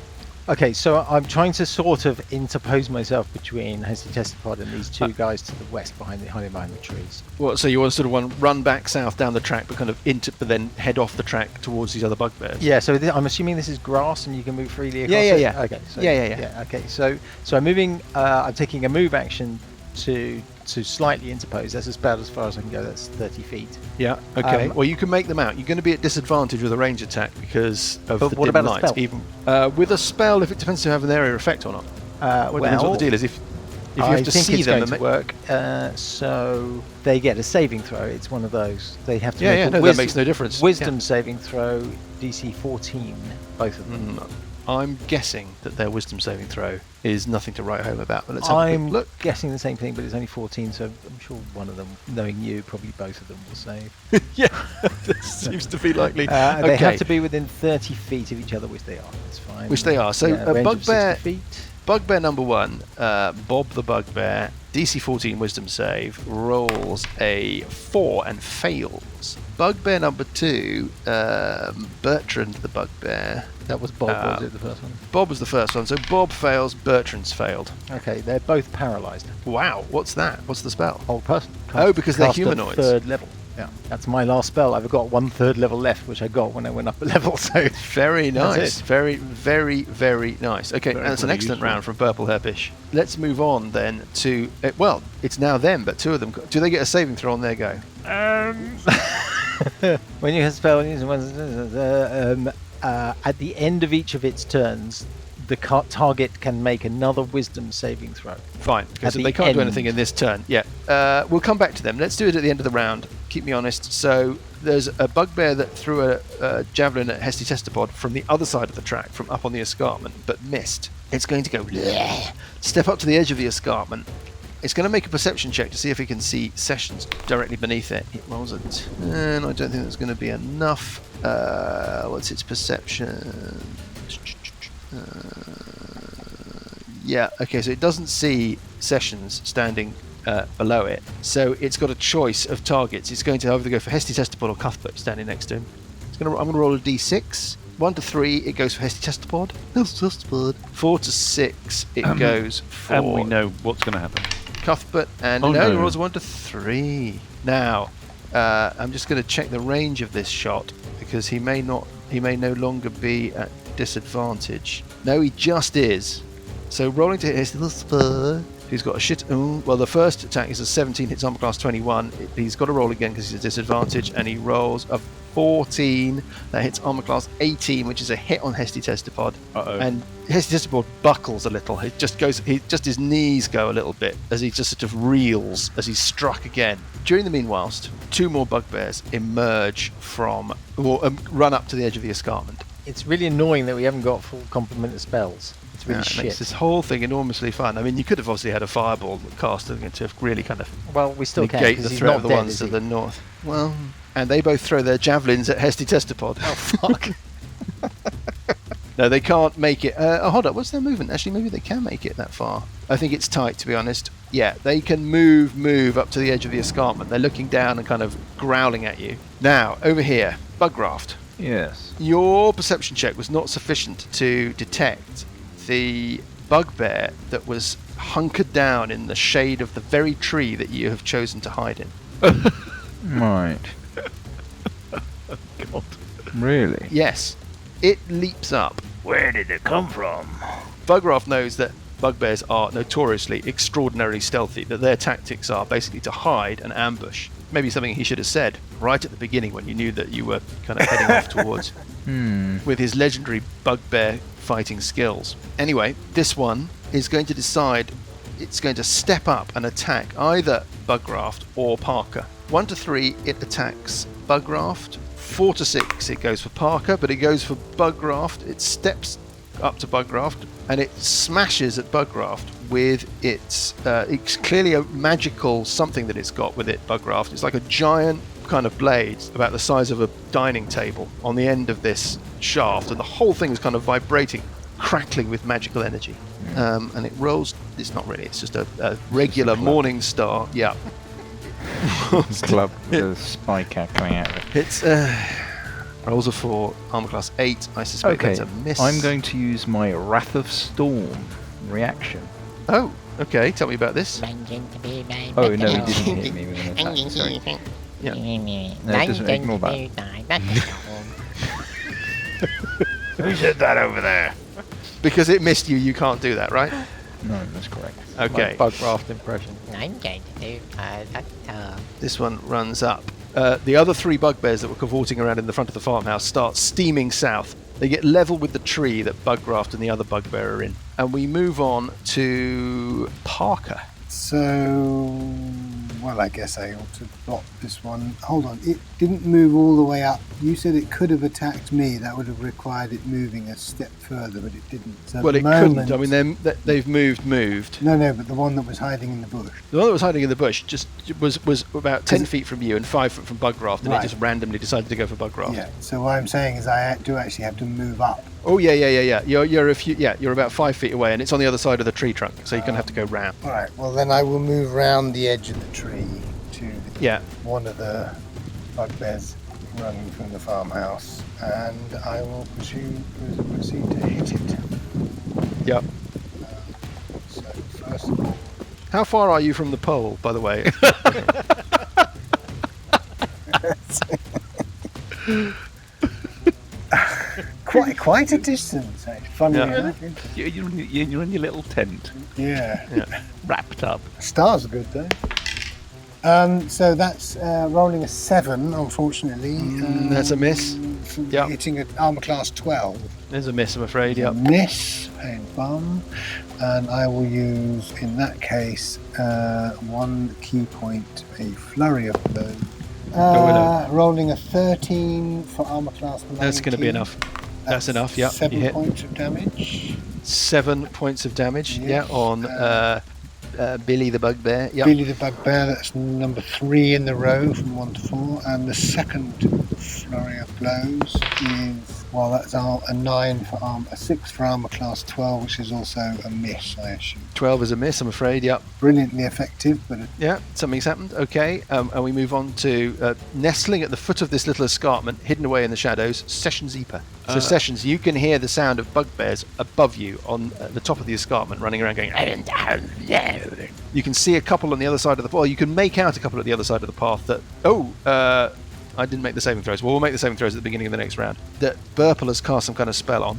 Okay, so I'm trying to sort of interpose myself between Hesty Testapod and these 2 guys to the west hiding behind the trees. Well, so you want to sort of run back south down the track, but but then head off the track towards these other bugbears. Yeah. So I'm assuming this is grass and you can move freely across. Yeah. Okay. So, yeah. Okay. So I'm moving. I'm taking a move action to slightly interpose. That's about as far as I can go. That's 30 feet. Yeah. Okay. Well, you can make them out. You're going to be at disadvantage with a range attack because of the what dim about light. a spell? Even with a spell, if it depends to have an area effect or not. Depends what the deal is. If you have to see them, it's going to work. So they get a saving throw. It's one of those. They have to. That makes no difference. Wisdom saving throw, DC 14, both of them. I'm guessing that their wisdom saving throw is nothing to write home about. But let's have a quick look. I'm guessing the same thing, but it's only 14, so I'm sure one of them, knowing you, probably both of them will save. Yeah, that seems to be likely. They have to be within 30 feet of each other, which they are. That's fine. Which they are. So bugbear. Bugbear number 1, Bob the Bugbear, DC 14 wisdom save, rolls a 4 and fails. Bugbear number 2, Bertrand the Bugbear. That was Bob, was it, the first one? Bob was the first one, so Bob fails, Bertrand's failed. Okay, they're both paralysed. Wow, what's that? What's the spell? Old person. Because they're humanoids. 3rd level. Yeah, that's my last spell. I've got 1 3rd level left, which I got when I went up a level. So very nice, very, very, very nice. Okay, that's an excellent round from Purple Herbish. Let's move on then to it's now them, but 2 of them. Do they get a saving throw on their go? When you have spell, at the end of each of its turns, the target can make another wisdom saving throw. Fine. Okay, so they can't do anything in this turn. Yeah. We'll come back to them. Let's do it at the end of the round. Keep me honest. So there's a bugbear that threw a javelin at Hesty Testapod from the other side of the track, from up on the escarpment, but missed. It's going to go step up to the edge of the escarpment. It's going to make a perception check to see if it can see Sessions directly beneath it. It rolls a 10. I don't think that's going to be enough. What's its perception? Yeah, okay, so it doesn't see Sessions standing below it, so it's got a choice of targets. It's going to either go for Hesty Testapod or Cuthbert standing next to him. I'm going to roll a d6. 1 to 3, it goes for Hesty Testapod. 4 to 6, it goes for... And we know what's going to happen. Cuthbert, and Oh, no, no. he rolls a 1 to 3. Now, I'm just going to check the range of this shot, because he may no longer be at disadvantage. No, he just is. So rolling to hit his little spur. He's got a shit. Ooh, well, the first attack is a 17, hits armor class 21. He's got to roll again because he's at disadvantage, and he rolls a 14 that hits armor class 18, which is a hit on Hesty Testapod. Uh-oh. And Hesty Testapod buckles a little. It just goes. His knees go a little bit as he just sort of reels as he's struck again. During the meanwhile, 2 more bugbears emerge from, or run up to the edge of the escarpment. It's really annoying that we haven't got full complement of spells. It's really It makes shit. this whole thing enormously fun. I mean, you could have obviously had a fireball cast to really kind of Well, we still can negate because the he's threat not of the dead, ones is to he? the north. Well, and they both throw their javelins at Hesty Testapod. Oh fuck! No, they can't make it. Hold up, what's their movement? Actually, maybe they can make it that far. I think it's tight, to be honest. Yeah, they can move up to the edge of the escarpment. They're looking down and kind of growling at you. Now, over here, Bugraft. Yes. Your perception check was not sufficient to detect the bugbear that was hunkered down in the shade of the very tree that you have chosen to hide in. Right. God. Really? Yes, it leaps up. Where did it come from? Bugraft knows that bugbears are notoriously extraordinarily stealthy, that their tactics are basically to hide and ambush. Maybe something he should have said right at the beginning when you knew that you were kind of heading off towards with his legendary bugbear fighting skills. Anyway, this one is going to decide it's going to step up and attack either Bugraft or Parker. 1 to 3, it attacks Bugraft. 4 to 6, it goes for Parker, but it goes for Bugraft. It steps up to Bugraft and it smashes at Bugraft with it's clearly a magical something that it's got with it, Bugraft. It's like a giant kind of blade about the size of a dining table on the end of this shaft, and the whole thing is kind of vibrating, crackling with magical energy. And it rolls, it's not really, it's just a regular morning star. Yeah. Club with a spiker coming out of it. It's rolls a 4, armor class 8. I suspect Okay, that's a miss. I'm going to use my Wrath of Storm reaction. Oh, okay. Tell me about this. Oh no, he didn't hit me with an attack. Sorry. Yeah. No, it doesn't ignore that. Who said that over there? Because it missed you, you can't do that, right? No, that's correct. Okay. My Bugraft impression. I'm going to do This one runs up. The other 3 bugbears that were cavorting around in the front of the farmhouse start steaming south. They get level with the tree that Bugraft and the other bugbear are in. And we move on to Parker. So, well, I guess I ought to block this one. Hold on, it didn't move all the way up. You said it could have attacked me. That would have required it moving a step further, but it didn't. So Well, at it the couldn't. moment- I mean, they've moved. No, but the one that was hiding in the bush. The one that was hiding in the bush just was about 10 feet from you and 5 foot from Bugraft, and Right. it just randomly decided to go for Bugraft. Yeah. So what I'm saying is I do actually have to move up. Oh yeah. You're about 5 feet away, and it's on the other side of the tree trunk, so you're gonna have to go round. All right. Well, then I will move round the edge of the tree to Yeah. one of the bugbears running from the farmhouse, and I will proceed to hit it. Yep. So first of all, How far are you from the pole, by the way? quite a distance, actually. Funny Yeah. enough. isn't it? You're in your little tent, Yeah. wrapped up. Stars are good though. So that's rolling a 7, unfortunately. That's a miss. Yep. Hitting an armor class 12. There's a miss, I'm afraid. Yep. Miss, a bum, and I will use, in that case, 1 key point, a flurry of blows. Rolling a 13 for armor class 19. That's going to be enough. That's enough. Yep. 7 You hit. points of damage. 7 points of damage. Yes. Yeah. On Billy the Bugbear. Yep. Billy the Bugbear, that's number 3 in the row from 1 to 4, and the second flurry of blows is Well, that's a 9 for armor, a 6 for armor class 12, which is also a miss, I assume. 12 is a miss, I'm afraid. Yep. Brilliantly effective, but Yeah, something's happened. Okay, and we move on to nestling at the foot of this little escarpment, hidden away in the shadows, Sessions Eeper. So Sessions, you can hear the sound of bugbears above you on the top of the escarpment, running around going. You can see a couple on the other side of the. Well, you can make out a couple at the other side of the path. I didn't make the saving throws. Well, we'll make the saving throws at the beginning of the next round. That Burple has cast some kind of spell on.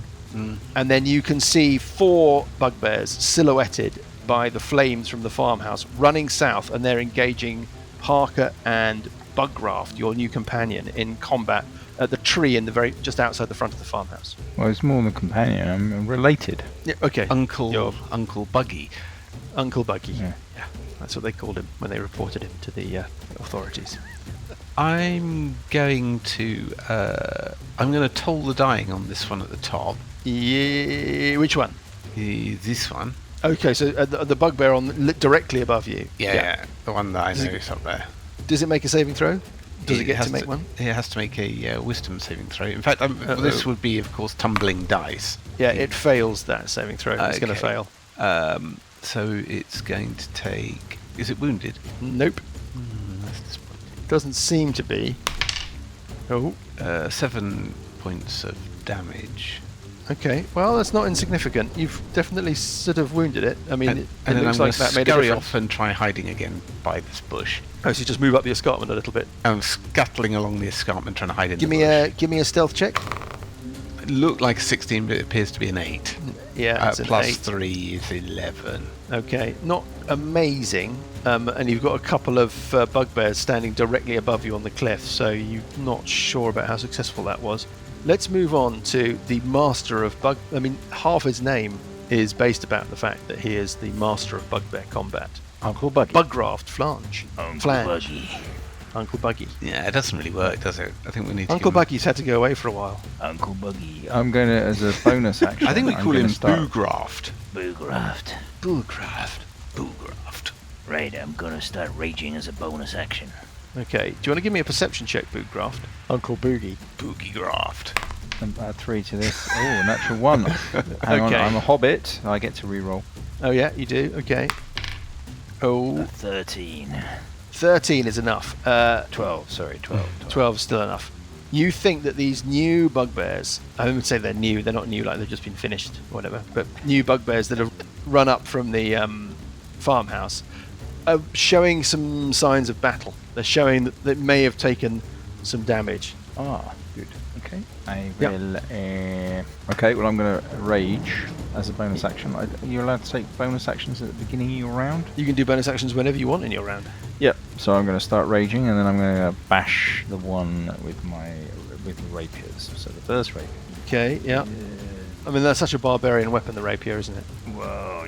And then you can see 4 bugbears silhouetted by the flames from the farmhouse running south, and they're engaging Parker and Bugraft, your new companion, in combat at the tree in the just outside the front of the farmhouse. Well, it's more than companion. I'm related. Yeah, okay. Uncle Buggy. Uncle Buggy. Yeah. That's what they called him when they reported him to the authorities. I'm going to toll the dying on this one at the top. Yeah, which one? This one. Okay, so the bugbear directly above you. Yeah, the one that I know is up there. Does it make a saving throw? Does it get to make one? It has to make a wisdom saving throw. In fact, this would be, of course, tumbling dice. Yeah, it fails that saving throw. It's going to fail. So it's going to take. Is it wounded? Nope. Doesn't seem to be. 7 points of damage. Okay, well, that's not insignificant. You've definitely sort of wounded it. I mean, it then looks I'm like that made a scurry difference. off and try hiding again by this bush. Oh, so you just move up the escarpment a little bit. I'm scuttling along the escarpment trying to hide in the bush. Give me a stealth check. It looked like a 16, but it appears to be an 8. Yeah, it's an plus 8. 3 is 11. Okay, not amazing. And you've got a couple of bugbears standing directly above you on the cliff, so you're not sure about how successful that was. Let's move on to the master of bug. I mean, half his name is based about the fact that he is the master of bugbear combat. Uncle Buggy. Bugraft Flange. Buggy. Uncle Buggy. Yeah, it doesn't really work, does it? I think we need to Uncle give him- Buggy's had to go away for a while. Uncle Buggy. I'm going to, as a bonus action. I think we I'm call him gonna start. Boograft. Boograft. Boograft. Right, I'm gonna start raging as a bonus action. Okay, do you want to give me a perception check, Bootgraft? Uncle Boogie. Boogiegraft. And add 3 to this. Oh, natural 1. Hang on, Okay. I'm a hobbit. I get to reroll. Oh yeah, you do. Okay. Oh, 13. 13 is enough. 12, sorry, 12. 12 is still enough. You think that these new bugbears, I wouldn't say they're new, they're not new like they've just been finished or whatever, but new bugbears that have run up from the farmhouse are showing some signs of battle. They're showing that they may have taken some damage. Ah, good. Okay. I Yep. will. Okay, well, I'm going to rage as a bonus action. Are you allowed to take bonus actions at the beginning of your round? You can do bonus actions whenever you want in your round. Yep. So I'm going to start raging, and then I'm going to bash the one with the rapiers. So the first rapier. Okay, yeah. I mean, that's such a barbarian weapon, the rapier, isn't it? Whoa,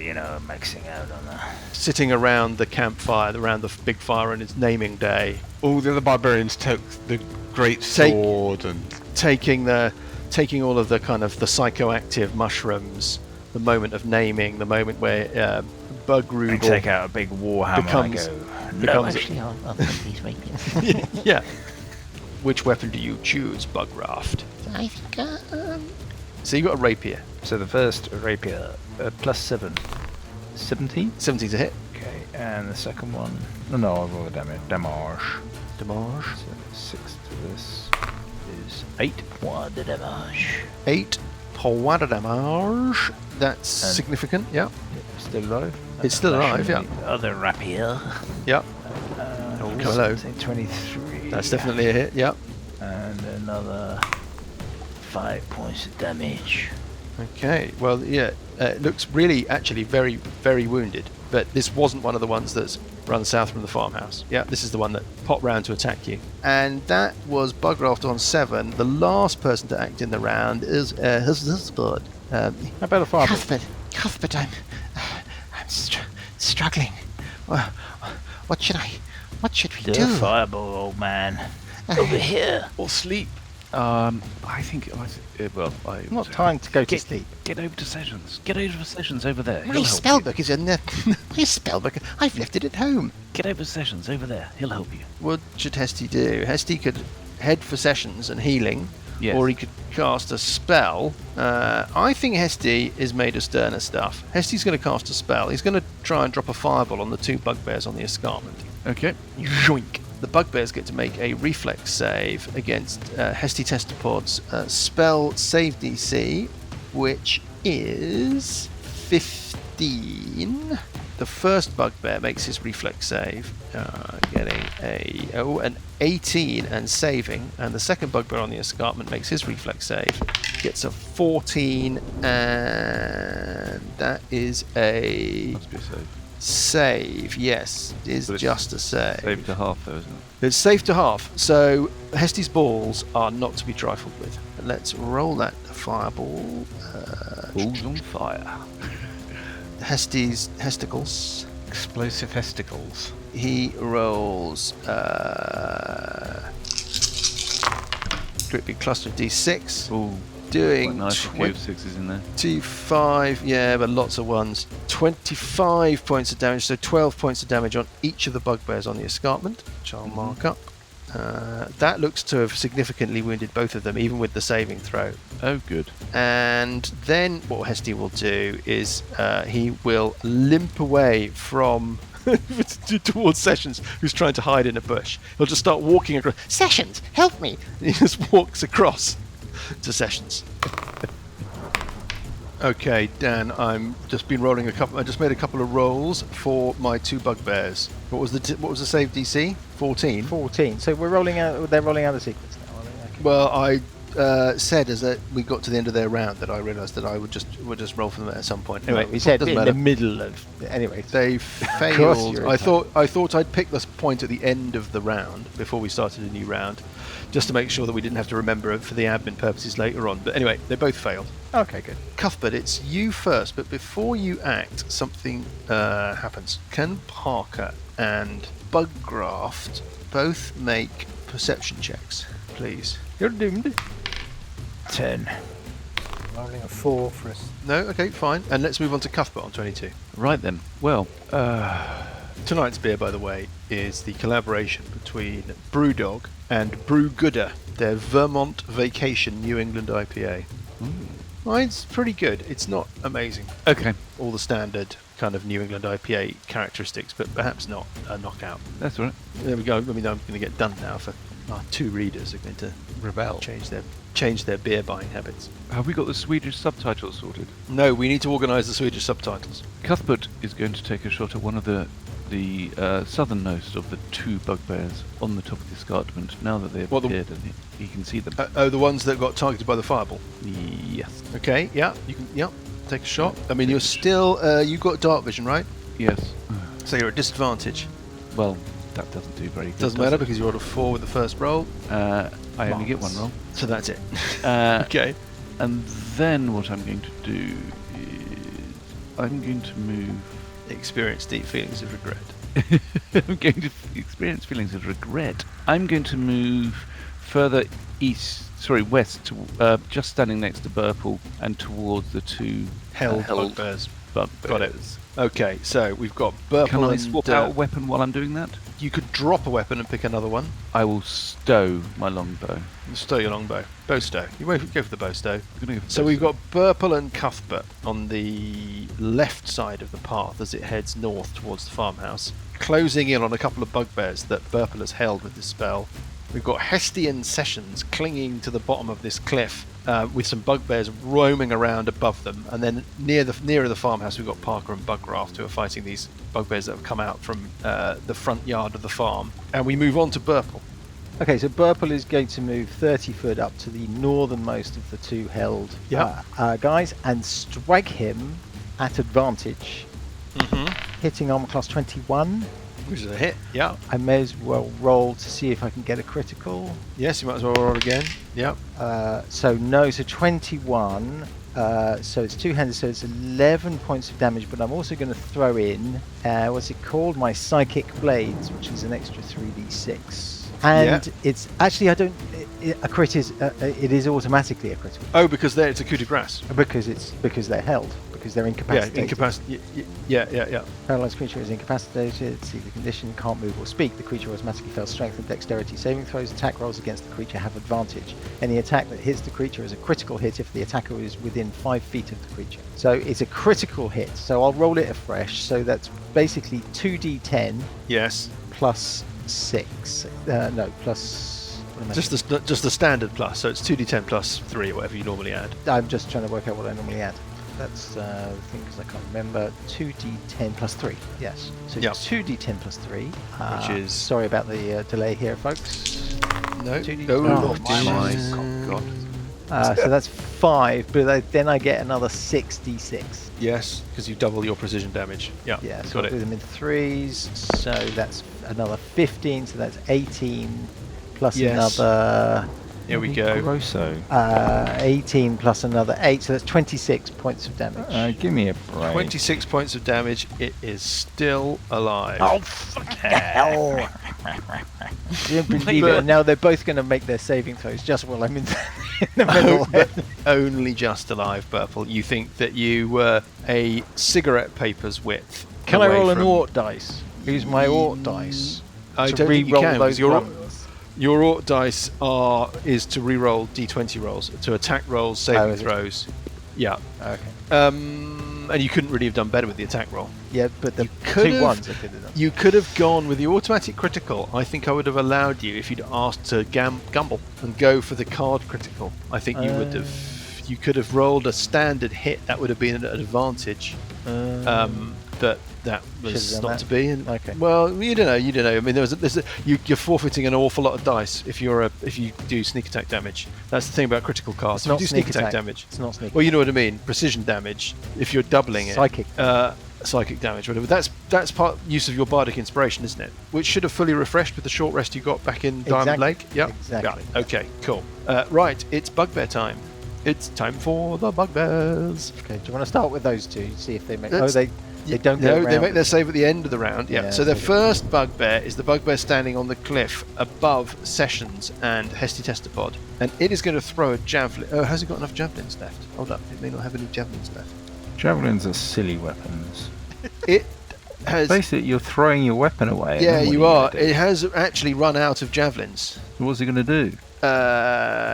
maxing out on that. Sitting around the campfire, around the big fire on its naming day, All the other barbarians took the great Take- sword and taking all of the kind of the psychoactive mushrooms, the moment of naming, the moment where I Bugroogle take out a big warhammer becomes- and I go, no, becomes- actually, I'll take these rapiers. yeah. Which weapon do you choose, Bugraft? I think, So you got a rapier. So the first rapier, plus 7. 17? 17's a hit. Okay, and the second one. No, I'll roll the damage. Damage. Damage. So 6 to this is 8. what the damage? 8 points de damage. That's And- significant. Yeah. Still alive? It's still alive. Yeah. The other rapier. Yeah. hello. 23. That's definitely a hit. Yeah. And another 5 points of damage. Okay. Well, yeah. It looks really, actually, very, very wounded. But this wasn't one of the ones that's run south from the farmhouse. Yeah, this is the one that popped round to attack you. And that was Bugraft on 7. The last person to act in the round is Husband. How about a fire? Cuthbert, I'm struggling. What should we The fireball, old man. Over here. or sleep. I think I'm not trying to go to sleep. Get over to Sessions. Get over to Sessions over there. My He'll help spellbook is in there. My spellbook. I've left it at home. you. Get over to Sessions over there. He'll help you. What should Hesty do? Hesty could head for Sessions and healing, Yes. or he could cast a spell. I think Hesty is made of sterner stuff. Hesty's going to cast a spell. He's going to try and drop a fireball on the 2 bugbears on the escarpment. Okay. Yoink! The bugbears get to make a reflex save against Hesty Testapod's spell save DC, which is 15. The first bugbear makes his reflex save, getting an 18 and saving, and the second bugbear on the escarpment makes his reflex save, gets a 14, and that is a Must be a save. save. Yes, it is So it's just a save. Save to half, though, isn't it? It's safe to half, so Hesty's balls are not to be trifled with. Let's roll that fireball. Balls on fire. Hesty's Hesticles. Explosive Hesticles. He rolls great big cluster of D6, Ooh, doing quite nice. A few 6s in there. 25, yeah, but lots of ones. 25 points of damage, so 12 points of damage on each of the bugbears on the escarpment, which I'll mark up. That looks to have significantly wounded both of them, even with the saving throw. Oh, good. And then what Hesty will do is he will limp away from towards Sessions, who's trying to hide in a bush. He'll just start walking across. Sessions, help me! And he just walks across to Sessions. Okay, Dan, I'm just been rolling a couple. I just made a couple of rolls for my 2 bugbears. What was the save DC? 14. 14. So we're rolling out. They're rolling out the sequence now. Are they? Okay. Well, I said as that we got to the end of their round that I realised that I would just roll for them at some point. Anyway, we said doesn't in matter. the middle of. Anyway, They course failed. you're I entitled. thought I'd pick this point at the end of the round before we started a new round, just to make sure that we didn't have to remember it for the admin purposes later on. But anyway, they both failed. okay, good. Cuthbert, it's you first, but before you act, something happens. Can Parker and Buggraft both make perception checks, please? You're doomed. 10. Rolling a 4 for us. No? Okay, fine. And let's move on to Cuthbert on 22. Right then. Well, Tonight's beer, by the way, is the collaboration between Brewdog and Brew Gooder, their Vermont Vacation New England IPA. Well, it's pretty good. It's not amazing. okay. All the standard kind of New England IPA characteristics, but perhaps not a knockout. That's all right. There we go. I mean, I'm going to get done now for our 2 readers are going to Rebel. change their beer buying habits. Have we got the Swedish subtitles sorted? No, we need to organise the Swedish subtitles. Cuthbert is going to take a shot at one of the southernmost of the 2 bugbears on the top of the escarpment. Now that they've What, the- appeared and he can see them. Oh, the ones that got targeted by the fireball. Yes. Okay, yeah, you can. Yeah, take a shot. I mean, you're still. You've got dark vision, right? Yes. So you're at disadvantage. Well, that doesn't do very good. Doesn't does matter it? because you rolled a 4 with the first roll. I only get one roll. So that's it. Uh, Okay. And then what I'm going to do is I'm going to move. Experience deep feelings of regret. I'm going to experience feelings of regret. I'm going to move further west, to, just standing next to Burple and towards the 2 Held held bugbears. bugbears. Got it. Okay, so we've got Burple Can I and, swap out a weapon while I'm doing that? You could drop a weapon and pick another one. I will stow my longbow. Stow your longbow. Bow stow. You won't go for the bow stow. I'm gonna go for So bow we've stow. got Burple and Cuthbert on the left side of the path as it heads north towards the farmhouse, closing in on a couple of bugbears that Burple has held with this spell. We've got Hestian Sessions clinging to the bottom of this cliff with some bugbears roaming around above them, and then nearer the farmhouse we've got Parker and Buggraft who are fighting these bugbears that have come out from the front yard of the farm. And we move on to Burple. Okay, so Burple is going to move 30 foot up to the northernmost of the 2 held Yep. guys and strike him at advantage, Mm-hmm. hitting armor class 21. Which is a hit. Yeah. I may as well roll to see if I can get a critical. Yes, you might as well roll again. Yep. So 21. So it's 2-handed, so it's 11 points of damage, but I'm also going to throw in, what's it called? My Psychic Blades, which is an extra 3d6. And it's actually, I don't. A crit is it is automatically a critical Oh, because there it's a coup de grace. because they're held, because they're incapacitated. Yeah. Paralyzed creature is incapacitated. See the condition: can't move or speak. The creature automatically fails strength and dexterity saving throws. Attack rolls against the creature have advantage. Any attack that hits the creature is a critical hit if the attacker is within 5 feet of the creature. So it's a critical hit. So I'll roll it afresh. So that's basically 2d10 Yes. plus 6. No, plus. Just the standard plus. So it's 2d10 plus 3 or whatever you normally add. I'm just trying to work out what I normally add. That's the thing, because I can't remember. 2d10 plus 3. Yes. So Yep. 2d10 plus 3. Which is- Sorry about the delay here, folks. No. 2d10. Oh, my God. So that's 5, but then I get another 6d6. Yes, because you double your precision damage. Yeah. Yeah, so Got I'll do it. them in 3s. So that's another 15. So that's 18 plus Yes. another Here we go. Grosso. 18 plus another 8. So that's 26 points of damage. Give me a break. 26 points of damage. It is still alive. Oh, fuck hell! You didn't believe it. And now they're both going to make their saving throws just while I'm in the middle. But only just alive, Purple. You think that you were a cigarette paper's width. Can I away roll an from- Ort dice? Use my Ort dice. I to don't think you re-roll can, those because ones. Your Ort dice is to re-roll d20 rolls, to attack rolls, saving is it? throws. Yeah. Okay. And you couldn't really have done better with the attack roll. Yeah, but the could 2 have- ones I could have done. You could have gone with the automatic critical. I think I would have allowed you if you'd asked to gamble and go for the card critical. I think you would have. You could have rolled a standard hit. That would have been an advantage. But that was Should've done not that. to be. And, Okay. Well, you don't know. I mean, you're forfeiting an awful lot of dice if you do sneak attack damage. That's the thing about critical cards. It's If not you do sneak attack damage. It's not sneak Well, you know what I mean. Precision damage. If you're doubling it. Psychic. Psychic damage, whatever. That's part use of your bardic inspiration, isn't it? Which should have fully refreshed with the short rest you got back in Diamond Exactly. Lake. Yep. Exactly. Got it. Okay. Cool. Right. It's bugbear time. It's time for the bugbears. Okay, do you want to start with those two? See if they make. Let's- They don't go No, they around make their it. save at the end of the round. Yeah. Yeah, So the so they- first bugbear is the bugbear standing on the cliff above Sessions and Hesty Testapod, and it is going to throw a javelin. Oh, has it got enough javelins left? Hold up, it may not have any javelins left. Javelins are silly weapons. It has. Basically, you're throwing your weapon away. and Yeah, then what you are are. gonna do? It has actually run out of javelins. What's he going to do?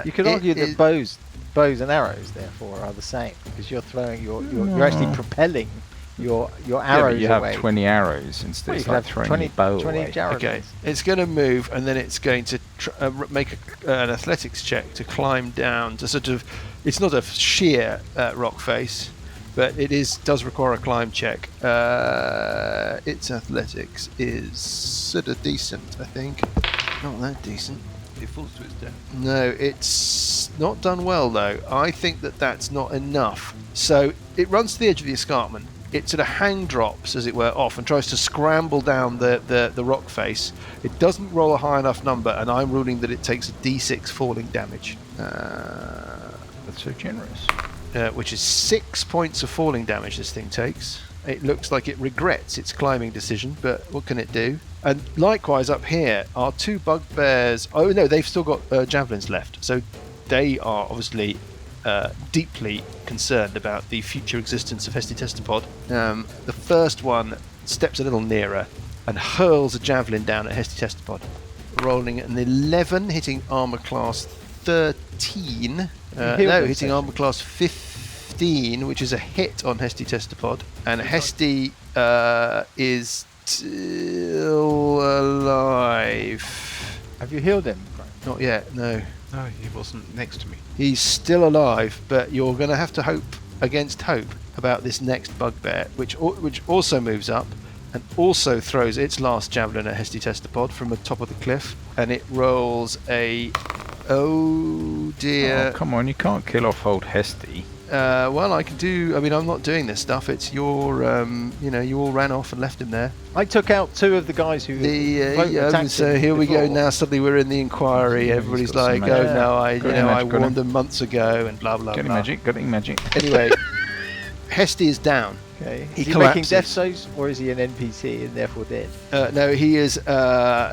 You could argue that bows and arrows, therefore, are the same, because you're throwing you're actually propelling your Yeah, arrows but you have away. 20 arrows instead. Well, you It's could like have throwing 20 your bow 20 away. javelins. Okay, it's going to move, and then it's going to make an athletics check to climb down to sort of. It's not a sheer rock face, but it does require a climb check. Its athletics is sort of decent, I think. Not that decent. It falls to its death. No, it's not done well though. I think that's not enough. So it runs to the edge of the escarpment. It sort of hang drops, as it were, off and tries to scramble down the rock face. It doesn't roll a high enough number, and I'm ruling that it takes a d6 falling damage, That's so generous. which is 6 points of falling damage this thing takes. It looks like it regrets its climbing decision, but what can it do? And likewise up here are 2 bugbears. Oh no, they've still got javelins left, so they are obviously deeply concerned about the future existence of Hesty Testapod. The first one steps a little nearer and hurls a javelin down at Hesty Testapod, rolling an 11, hitting armor class 13. No, hitting armor class 15, which is a hit on Hesty Testapod, and Hesty is still alive. Have you healed him? Not yet, no. No, he wasn't next to me. He's still alive, but you're going to have to hope against hope about this next bugbear, which also moves up and also throws its last javelin at Hesty Testapod from the top of the cliff, and it rolls a. Oh dear. Oh, come on, you can't kill off old Hesty. Well, I can do. I mean, I'm not doing this stuff. It's your. You all ran off and left him there. I took out 2 of the guys who. attacked So him here we go. before. Now suddenly we're in the inquiry. Yeah, Everybody's he's got some like, magic. "Oh no, I Got him warned magic. them months ago," and blah blah Getting blah. magic, getting magic. Anyway, Hesty is down. Okay. He Is he making collapses. death saves, or is he an NPC and therefore dead? No, he is.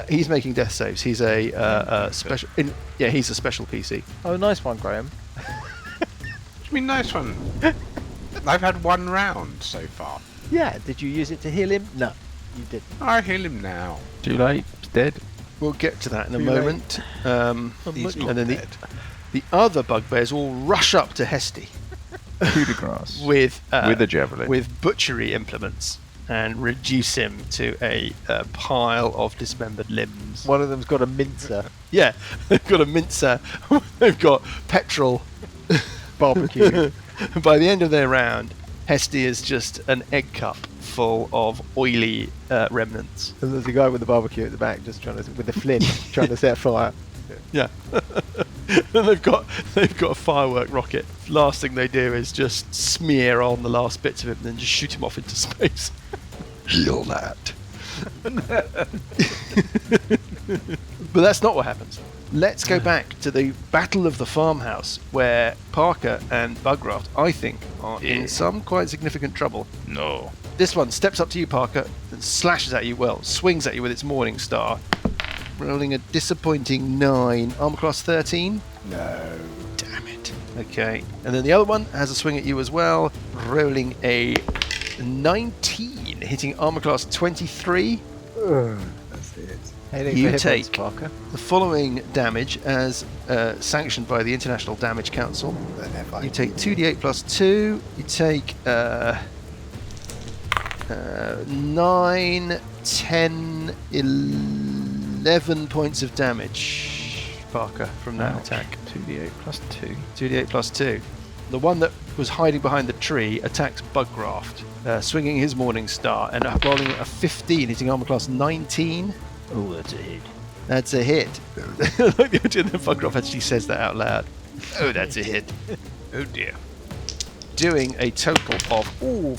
He's making death saves. He's a special. He's a special PC. Oh, nice one, Graham. What do you mean, nice one? I've had 1 round so far. Yeah, did you use it to heal him? No, you didn't. I heal him now. Too late. He's dead. We'll get to that in a Too late. moment. He's And not then dead. the other bugbears all rush up to Hesty Coup de grace. with With a javelin. with butchery implements and reduce him to a pile of dismembered limbs. One of them's got a mincer Yeah, they've got a mincer. They've got petrol. barbecue. By the end of their round, Hesty is just an egg cup full of oily remnants. And there's a guy with the barbecue at the back, just with a flint, trying to set fire. Yeah. And they've got a firework rocket. Last thing they do is just smear on the last bits of him and then just shoot him off into space. Heal that. But that's not what happens. Let's go back to the Battle of the Farmhouse, where Parker and Bugraft, I think, are in some quite significant trouble. No. This one steps up to you, Parker, and slashes at you, swings at you with its Morning Star, rolling a disappointing 9. Armor class 13? No. Damn it. Okay. And then the other one has a swing at you as well, rolling a 19, hitting armor class 23. That's it. Heading You for hit points, take- Parker. The following damage, as sanctioned by the International Damage Council. Then if I You take 2d8 plus 2. You take 9, 10, 11 points of damage, Parker, from that attack. 2d8 plus 2. 2d8 plus 2. The one that was hiding behind the tree attacks Bugraft, swinging his Morning Star and rolling a 15, hitting armor class 19. Oh, that's a hit. That's a hit. I like the idea that Bugraft actually says that out loud. Oh, that's a hit. Oh dear. Doing a total of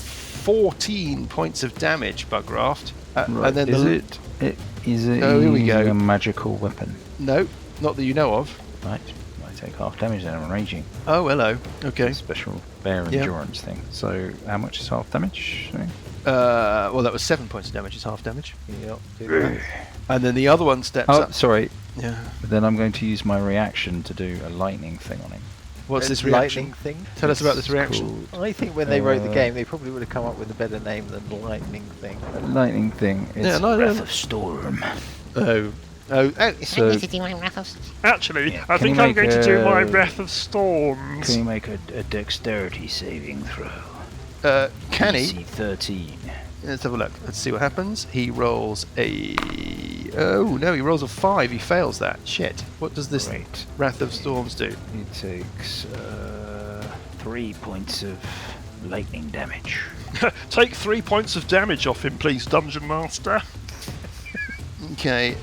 14 points of damage, Bugraft. Right. And then Is it Oh, here we go. using a magical weapon? No, not that you know of. Right. I take half damage then. I'm raging. Oh, hello. Okay. Special bear Yeah. endurance thing. So how much is half damage? Sorry. Well, that was 7 points of damage. It's half damage. Yep, do that. And then the other one steps Oh, up. sorry. Yeah. But then I'm going to use my reaction to do a lightning thing on him. What's this lightning reaction? thing? Tell us about this It's reaction. called I think when they wrote the Uh, game, they probably would have come up with a better name than lightning thing. a lightning thing. It's Yeah, no, Breath no. of Storm. Oh. So Actually, Yeah, I can think you I'm make going to do my a- Breath of Storms. can you make a dexterity saving throw? Can he? DC 13. Let's have a look. Let's see what happens. He rolls a... Oh, no, he rolls a 5. He fails that. Shit. What does this Great. Wrath of Storms do? He takes 3 points of lightning damage. Take 3 points of damage off him, please, Dungeon Master. Okay,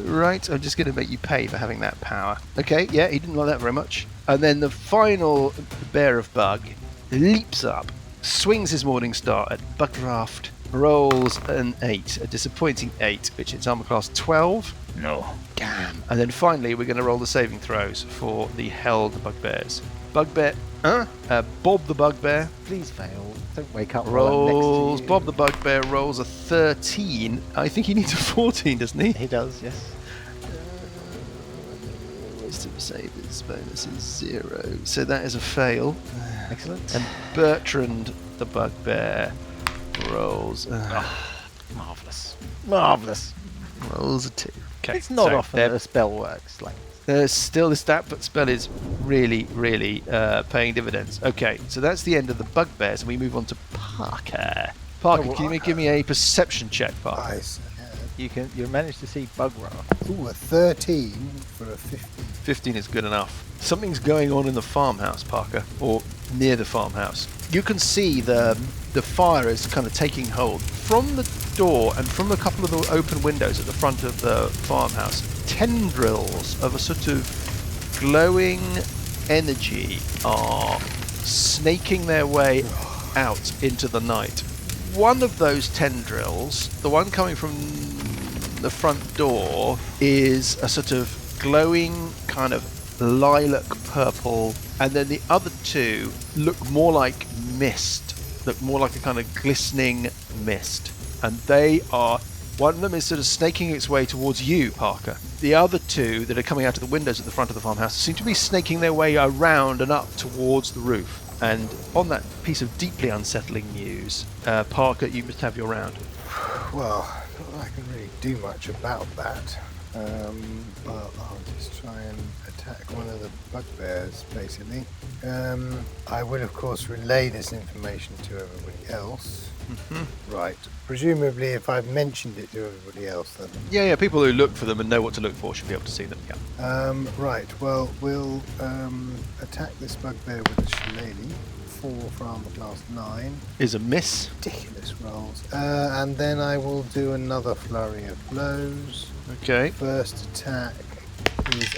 right. I'm just going to make you pay for having that power. Okay, yeah, he didn't like that very much. And then the final Bear of Bug leaps up, swings his Morning Star at Bugraft, rolls an 8, a disappointing 8, which is armor class 12. No. Damn. And then finally, we're going to roll the saving throws for the held Bugbears. Bugbear, Bob the Bugbear Please fail. Don't wake up while I'm next to rolls. you. Bob the Bugbear rolls a 13. I think he needs a 14, doesn't he? He does, yes. Wisdom savers bonus is 0, so that is a fail. Excellent. And Bertrand the Bugbear rolls Marvellous. Marvellous. rolls a 2. Okay, It's not so often they're- that a spell works. Like, still this that but spell is really paying dividends. Okay, so that's the end of the Bugbears, and we move on to Parker. Parker, Oh, can you give me a perception check, Parker? Nice. you manage to see Bugraft. Ooh, a 13 for a 15. 15 is good enough. Something's going on in the farmhouse, Parker, or near the farmhouse. You can see the fire is kind of taking hold. From the door and from a couple of the open windows at the front of the farmhouse, tendrils of a sort of glowing energy are snaking their way out into the night. One of those tendrils, the one coming from the front door, is a sort of glowing kind of lilac purple, and then the other two look more like mist look more like a kind of glistening mist. And they are, one of them is sort of snaking its way towards you, Parker. The other two that are coming out of the windows at the front of the farmhouse seem to be snaking their way around and up towards the roof. And on that piece of deeply unsettling news, Parker, you must have your round. Well, not that I can really do much about that. But I'll just try and attack one of the bugbears, basically. I will, of course, relay this information to everybody else. Right. Presumably, if I've mentioned it to everybody else, then... Yeah, people who look for them and know what to look for should be able to see them, yeah. Right, well, we'll attack this bugbear with a shillelagh. 4 for armor class 9. Is a miss. Ridiculous rolls. And then I will do another flurry of blows. Okay. First attack is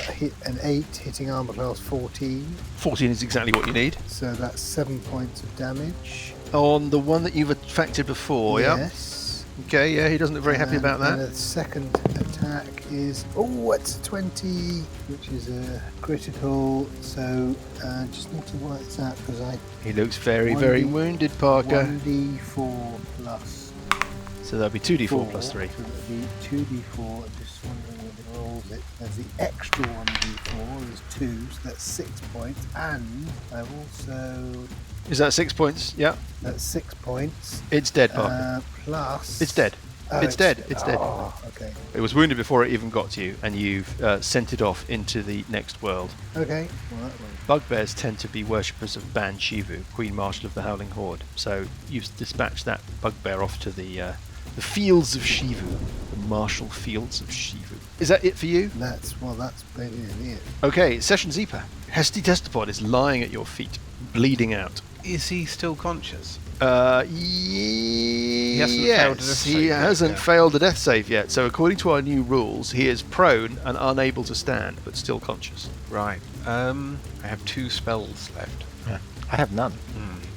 an 8, hitting armor class 14. 14 is exactly what you need. So that's 7 points of damage. On the one that you've affected before, yeah? Yes. Okay, yeah, he doesn't look very happy about And that. the second attack is... Oh, it's a 20, which is a critical. So just need to work this out because He looks very, very wounded, Parker. 1d4 plus... So that'll be 2d4 plus 3. So that'll be 2d4. Just wondering what the rolls it. There's the extra 1d4 is 2, so that's 6 points. And I've also... Is that 6 points? Yeah. That's 6 points. It's dead, Parker. Plus... It's dead. Oh, it's dead. It's dead. Oh, okay. It was wounded before it even got to you, and you've sent it off into the next world. Okay. Well, that one. Bugbears tend to be worshippers of Ban Shivu, Queen Marshal of the Howling Horde. So you've dispatched that bugbear off to the fields of Shivu, the martial fields of Shivu. Is that it for you? That's basically it. Okay, Session Zeepa. Hesty Testapod is lying at your feet, bleeding out. Is he still conscious? He hasn't failed a death save yet. So according to our new rules, he is prone and unable to stand, but still conscious. Right. I have 2 spells left. I have none.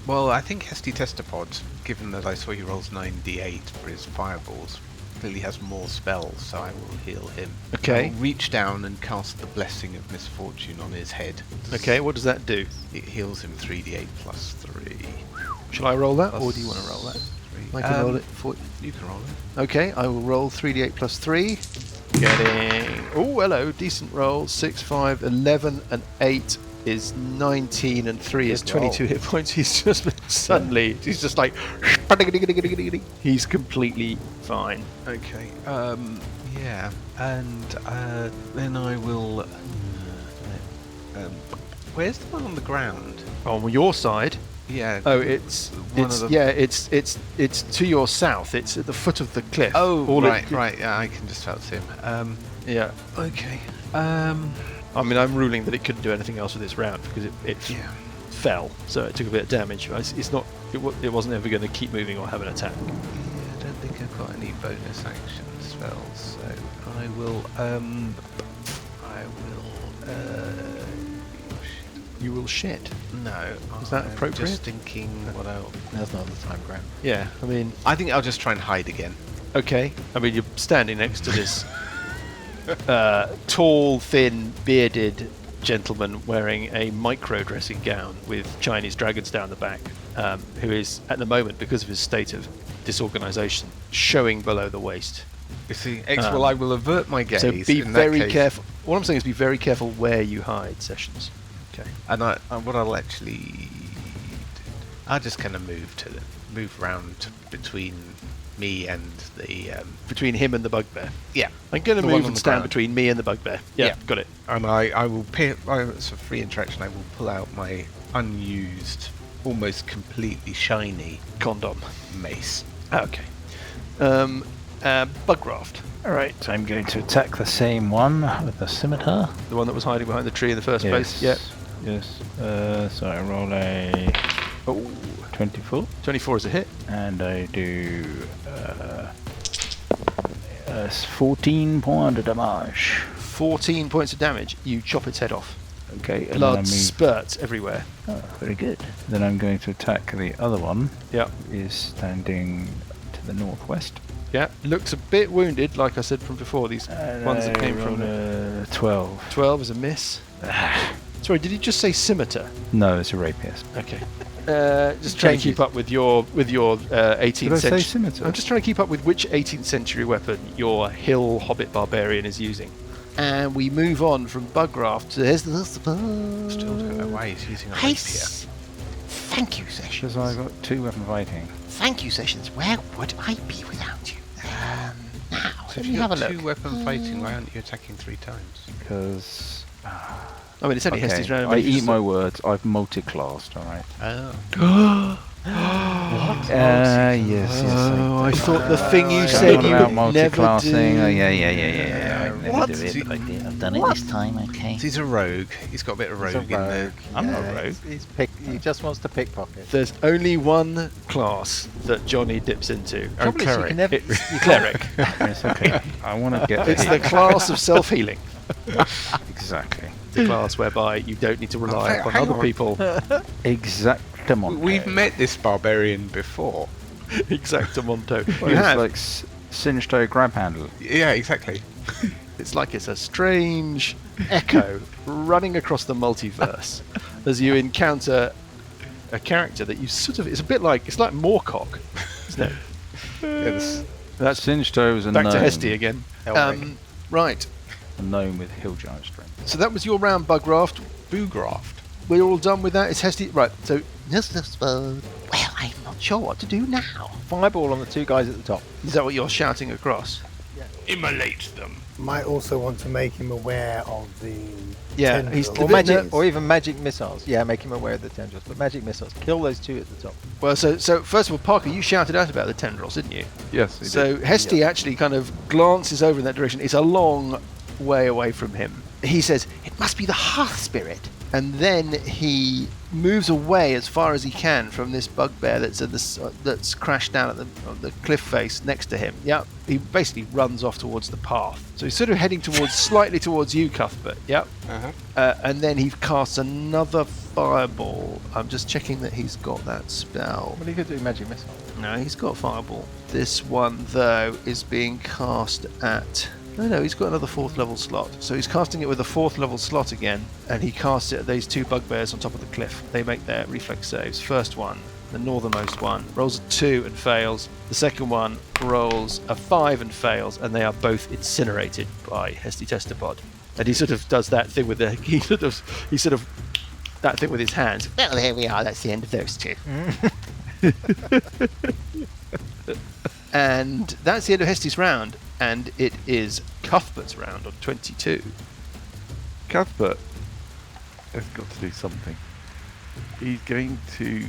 Well, I think Hesty Testapod, given that I saw he rolls 9d8 for his fireballs, clearly has more spells, so I will heal him. Okay. I will reach down and cast the Blessing of Misfortune on his head. Okay, what does that do? It heals him 3d8 plus 3. Shall I roll that, Plus or do you want to roll that? 3. I can roll it for you. You can roll it. Okay, I will roll 3d8 plus 3. Getting... Oh, hello, decent roll. 6, 5, 11, and 8 is 19, and 3 is Good roll. 22 hit points. He's just suddenly... He's just like... He's completely fine. Okay. Yeah. And then I will... where's the one on the ground? On your side... Yeah. Oh, it's to your south. It's at the foot of the cliff. Oh, right. Yeah, I can just about see him. Yeah. Okay. I mean, I'm ruling that it couldn't do anything else with this round because it fell, so it took a bit of damage. It's not. It wasn't ever going to keep moving or have an attack. Yeah, I don't think I've got any bonus action spells, so I will. You will shit. No. Is that I'm appropriate? Just thinking what else. That's not the time, Graham. Yeah. I mean, I think I'll just try and hide again. okay. I mean, you're standing next to this tall, thin, bearded gentleman wearing a micro dressing gown with Chinese dragons down the back, who is at the moment, because of his state of disorganization, showing below the waist. You see, well, I will avert my gaze. So be in that very case. careful. What I'm saying is be very careful where you hide, Sessions. Okay. And what I'll actually do, I'll just kind of move round between me and the Between him and the bugbear. yeah. I'm going to The one move on and the stand ground. between me and the bugbear. Yeah, got it. And I will it's a free interaction. I will pull out my unused, almost completely shiny Condom. mace. Okay. Bugraft, Alright, so I'm going to attack the same one with the scimitar. the one that was hiding behind the tree in the first place. Yeah. Yes. So I roll a 24, 24 is a hit. and I do 14 points of damage. 14 points of damage. You chop its head off. Okay, and then I Blood move. spurts everywhere. Oh, very good. Then I'm going to attack the other one. Yeah. Is standing to the northwest. Yeah. Looks a bit wounded, like I said from before. These ones that came from the 12. 12 is a miss. Sorry, did you just say scimitar? No, it's a rapier. Okay. Just trying to keep Changes. up with your 18th Did I say century. scimitar? I'm just trying to keep up with which 18th century weapon your hill hobbit barbarian is using. And we move on from Bugraft to Still don't know why he's using a rapier. Thank you, Sessions. Because I got 2 weapon fighting. Thank you, Sessions. Where would I be without you? Now, So let if me you've have a got look. 2 weapon fighting, why aren't you attacking 3 times? Because I mean, it's only Hesty's round. I eat my words. I've multi-classed. All right. Oh. Yes. Oh, I thought the thing you Going said on you about would never do. multi-classing. Oh, yeah. I never What? do it, but I did. I've done it this time, okay. He's a rogue. He's got a bit of He's a rogue in there. I'm not yeah, a rogue. He just wants to pickpocket. There's only one class that Johnny dips into. Trouble is, you cleric. can never. Cleric. Yes, okay. I want to get. It's the class of self-healing. Exactly. The class whereby you don't need to rely hang upon other on. people. Exactamonte. We've met this barbarian before. Exactamonto. Well, You it's have. like Sinistro grab handle. Yeah, exactly. It's like it's a strange echo running across the multiverse as you encounter a character that you sort of. It's like Moorcock, isn't it? Yes. That's Sinistro was a back gnome. to Hesty again. Elric. Right. A gnome with hill giant strength. So that was your round, Bugraft. Boograft. We're all done with that. It's Hesty. Right. So Well, I'm not sure what to do now. Fireball on the 2 guys at the top. is that what you're shouting across? Immolate them. Might also want to make him aware of the Yeah, tendrils. he's Or bit magic, ner- or even magic missiles. Yeah, make him aware of the tendrils. But magic missiles, kill those 2 at the top. Well, so first of all, Parker, you shouted out about the tendrils, didn't you? Yes. he So did. Hesty actually kind of glances over in that direction. It's a long way away from him. He says, "It must be the Hearth Spirit," and then he moves away as far as he can from this bugbear that's crashed down at the cliff face next to him. Yeah, he basically runs off towards the path. So he's sort of heading slightly towards you, Cuthbert. Yep. Uh-huh. And then he casts another fireball. I'm just checking that he's got that spell. Well, he could do magic missile. No, he's got fireball. This one, though, is being cast at... No, he's got another 4th level slot. So he's casting it with a 4th level slot again, and he casts it at these 2 bugbears on top of the cliff. They make their reflex saves. First one, the northernmost one, rolls a 2 and fails. The second one rolls a 5 and fails, and they are both incinerated by Hesty Testapod. And he sort of does that thing with that thing with his hands. Well, there we are. That's the end of those 2. And that's the end of Hesty's round, and it is Cuthbert's round on 22. Cuthbert has got to do something. He's going to.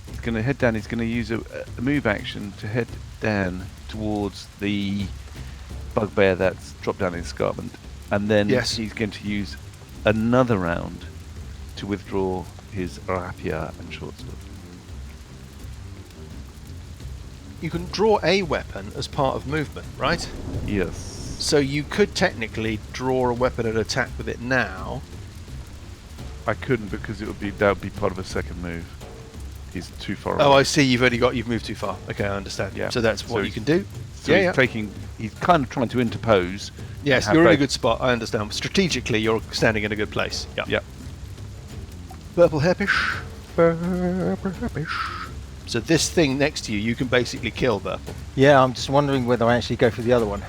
He's going to head down. He's going to use a move action to head down towards the bugbear that's dropped down in escarpment, and then Yes. he's going to use another round to withdraw his rapier and short sword. You can draw a weapon as part of movement, right? Yes. So you could technically draw a weapon and attack with it now. I couldn't because that would be part of a second move. He's too far Oh, away. I see. You've moved too far. Okay, I understand. Yeah. So that's So what you he's- can do. So yeah, he's kind of trying to interpose. Yes, have you're in a both- good spot. I understand. Strategically, you're standing in a good place. Yeah. Yep. Purple hairpish. Purple hairpish. So this thing next to you, you can basically kill Burple. Yeah, I'm just wondering whether I actually go for the other one.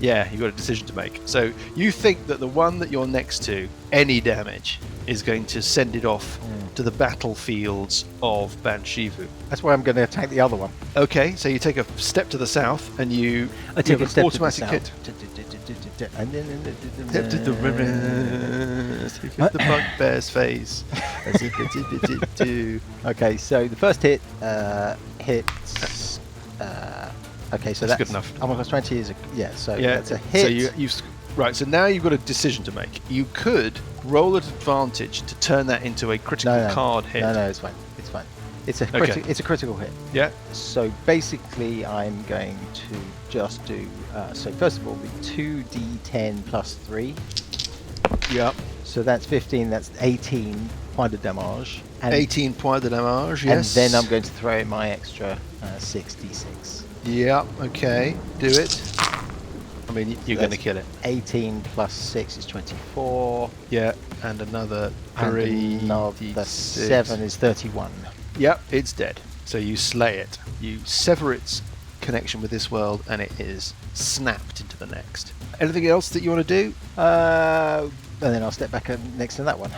Yeah, you've got a decision to make. So you think that the one that you're next to, any damage, is going to send it off to the battlefields of Banshivu. That's why I'm going to attack the other one. Okay, so you take a step to the south and you I take give a an step automatic hit. And Step to the reverse. Hit the bugbear's face. Okay, so the first hit hits. Okay, so That's good enough. Armor class 20 is so Yeah, that's a hit. So you've right. So now you've got a decision to make. You could roll at advantage to turn that into a critical no, card hit. No, it's fine. It's fine. It's a Okay. it's a critical hit. Yeah. So basically, I'm going to just do. So first of all, the 2d10 plus 3. Yep. So that's 15. That's 18 points de damage. And, 18 points de damage. and Yes. then I'm going to throw in my extra 6d6. Yeah. Okay. Do it. I mean, you're going to kill it. 18 plus 6 is 24. Yeah, and another And 3. another 7 is 31. Yep, it's dead. So you slay it. You sever its connection with this world, and it is snapped into the next. Anything else that you want to do? And then I'll step back next to that one.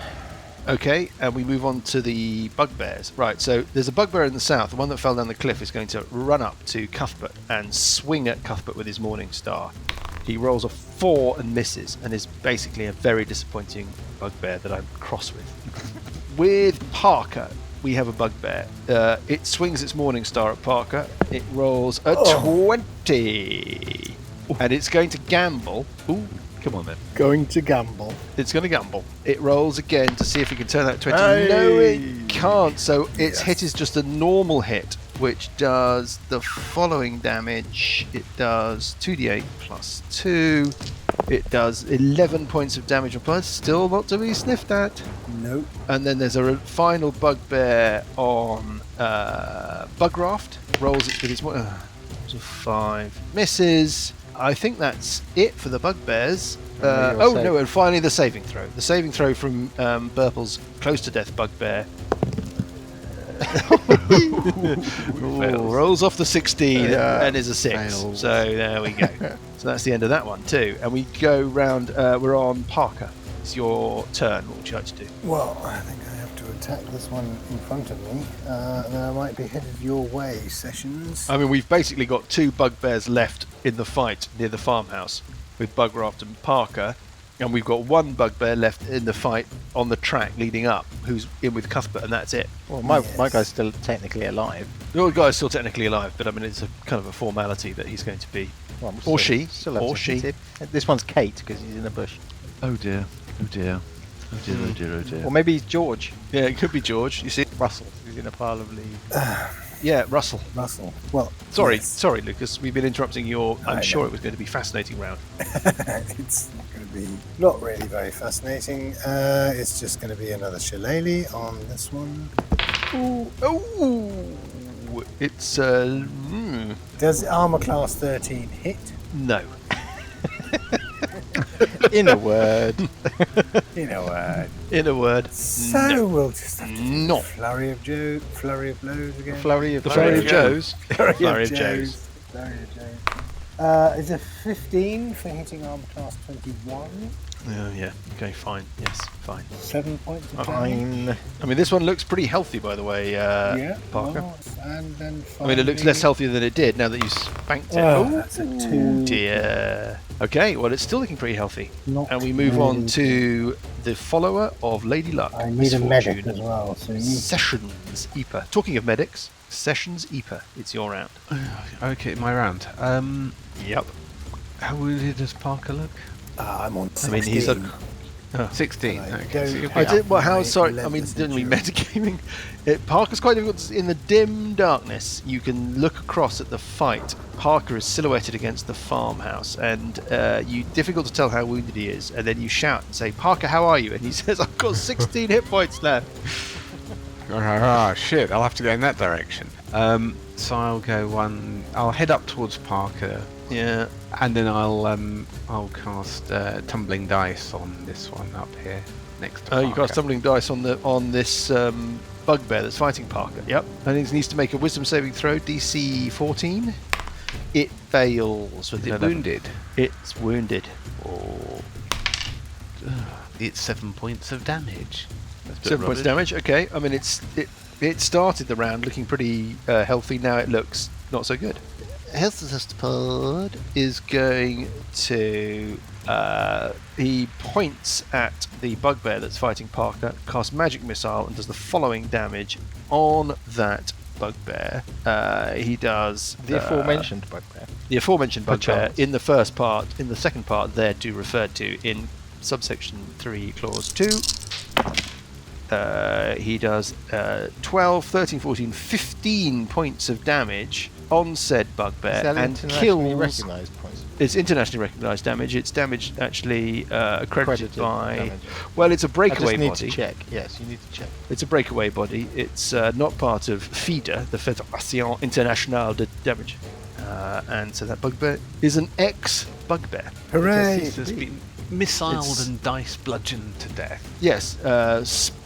Okay, and we move on to the bugbears. Right, so there's a bugbear in the south. The one that fell down the cliff is going to run up to Cuthbert and swing at Cuthbert with his Morning Star. He rolls a 4 and misses, and is basically a very disappointing bugbear that I'm cross with. With Parker, we have a bugbear. It swings its Morning Star at Parker. It rolls a 20. And it's going to gamble. Ooh, come on then. Going to gamble. It's going to gamble. It rolls again to see if it can turn that 20. No, it can't. So its hit is just a normal hit, which does the following damage. It does 2d8 plus 2. It does 11 points of damage plus, still not to be sniffed at. Nope. And then there's a final bugbear on Bugraft. Rolls it with its rolls a 5. Misses. I think that's it for the bugbears. No, and finally the saving throw. The saving throw from Burple's close to death bugbear. Rolls off the 16 and is a 6. Fails. So there we go. So that's the end of that one too. And we go round, we're on Parker. It's your turn. What would you like to do? Well, I think I have to attack this one in front of me. Then I might be headed your way, Sessions. I mean, we've basically got 2 bugbears left in the fight near the farmhouse with Bugraft and Parker. And we've got 1 bugbear left in the fight on the track leading up, who's in with Cuthbert, and that's it. Well, my guy's still technically alive. Your guy's still technically alive, but I mean, it's a kind of a formality that he's going to be. Well, Or she. Still have Or to she. hit him. This one's Kate because he's in a bush. Oh dear. Oh dear. Oh dear. Oh dear. Oh dear. Or maybe he's George. Yeah, it could be George. You see? Russell. He's in a pile of leaves. Yeah, Russell. Russell. Well, Sorry, yes. sorry, Lucas. We've been interrupting your. I I'm sure know. it was going to be fascinating round. It's going to be not really very fascinating. It's just going to be another shillelagh on this one. Oh, it's Does armor class 13 hit? no. In a word. You know what? In a word, So no. we'll just have to do No. flurry of blows again. Flurry of The Flurry of blows. Joes. Flurry Flurry of of Joes. Flurry of Joes. Is a 15 for hitting armor class 21. Oh, yeah. Okay, fine. Yes, fine. 7 points of damage. Fine. I mean, this one looks pretty healthy, by the way, Yeah. Parker. well, and then I mean, it looks less healthy than it did now that you spanked it. Oh, that's a 2. Dear. Okay, well, it's still looking pretty healthy. Not And we move on really. to the follower of Lady Luck. I need a medic Misfortune. as well. So you need Sessions Epa. Talking of medics, Sessions Epa. It's your round. Okay, my round. Yep. How wounded does Parker look? I'm on 16. I mean, he's a. 16. Right, Okay. go so you're for I Yeah. did. Well, how? My Sorry, I mean, relentless didn't we endurance. metagaming? Parker's quite difficult. In the dim darkness, you can look across at the fight. Parker is silhouetted against the farmhouse, and you difficult to tell how wounded he is. And then you shout and say, "Parker, how are you?" And he says, "I've got 16 hit points left." Ah, shit! I'll have to go in that direction. So I'll go one. I'll head up towards Parker, Yeah. and then I'll cast tumbling dice on this one up here next to Oh, Parker. you cast tumbling dice on this bugbear that's fighting Parker. Yep. And he needs to make a wisdom saving throw, DC 14. It fails with Is an it 11. wounded? It's wounded. Oh. It's 7 points of damage. That's a bit 7 points of rubbish. damage. Okay. I mean, it started the round looking pretty healthy. Now it looks not so good. Health pod is going to. He points at the bugbear that's fighting Parker, casts magic missile, and does the following damage on that bugbear. He does The aforementioned bugbear. the aforementioned bugbear Perchance. in the first part. In the second part, there do referred to in subsection 3, clause 2. He does 12, 13, 14, 15 points of damage on said bugbear Is that and internationally kills. recognised points? It's internationally recognised damage. It's damage actually accredited Credited by. damage. Well, it's a I breakaway just need body. to check. Yes, you need to check. It's a breakaway body. It's not part of FIDA, the Fédération Internationale de Damage. And so that bugbear is an ex-bugbear. Hooray! It has been missiled and dice bludgeoned to death. Yes,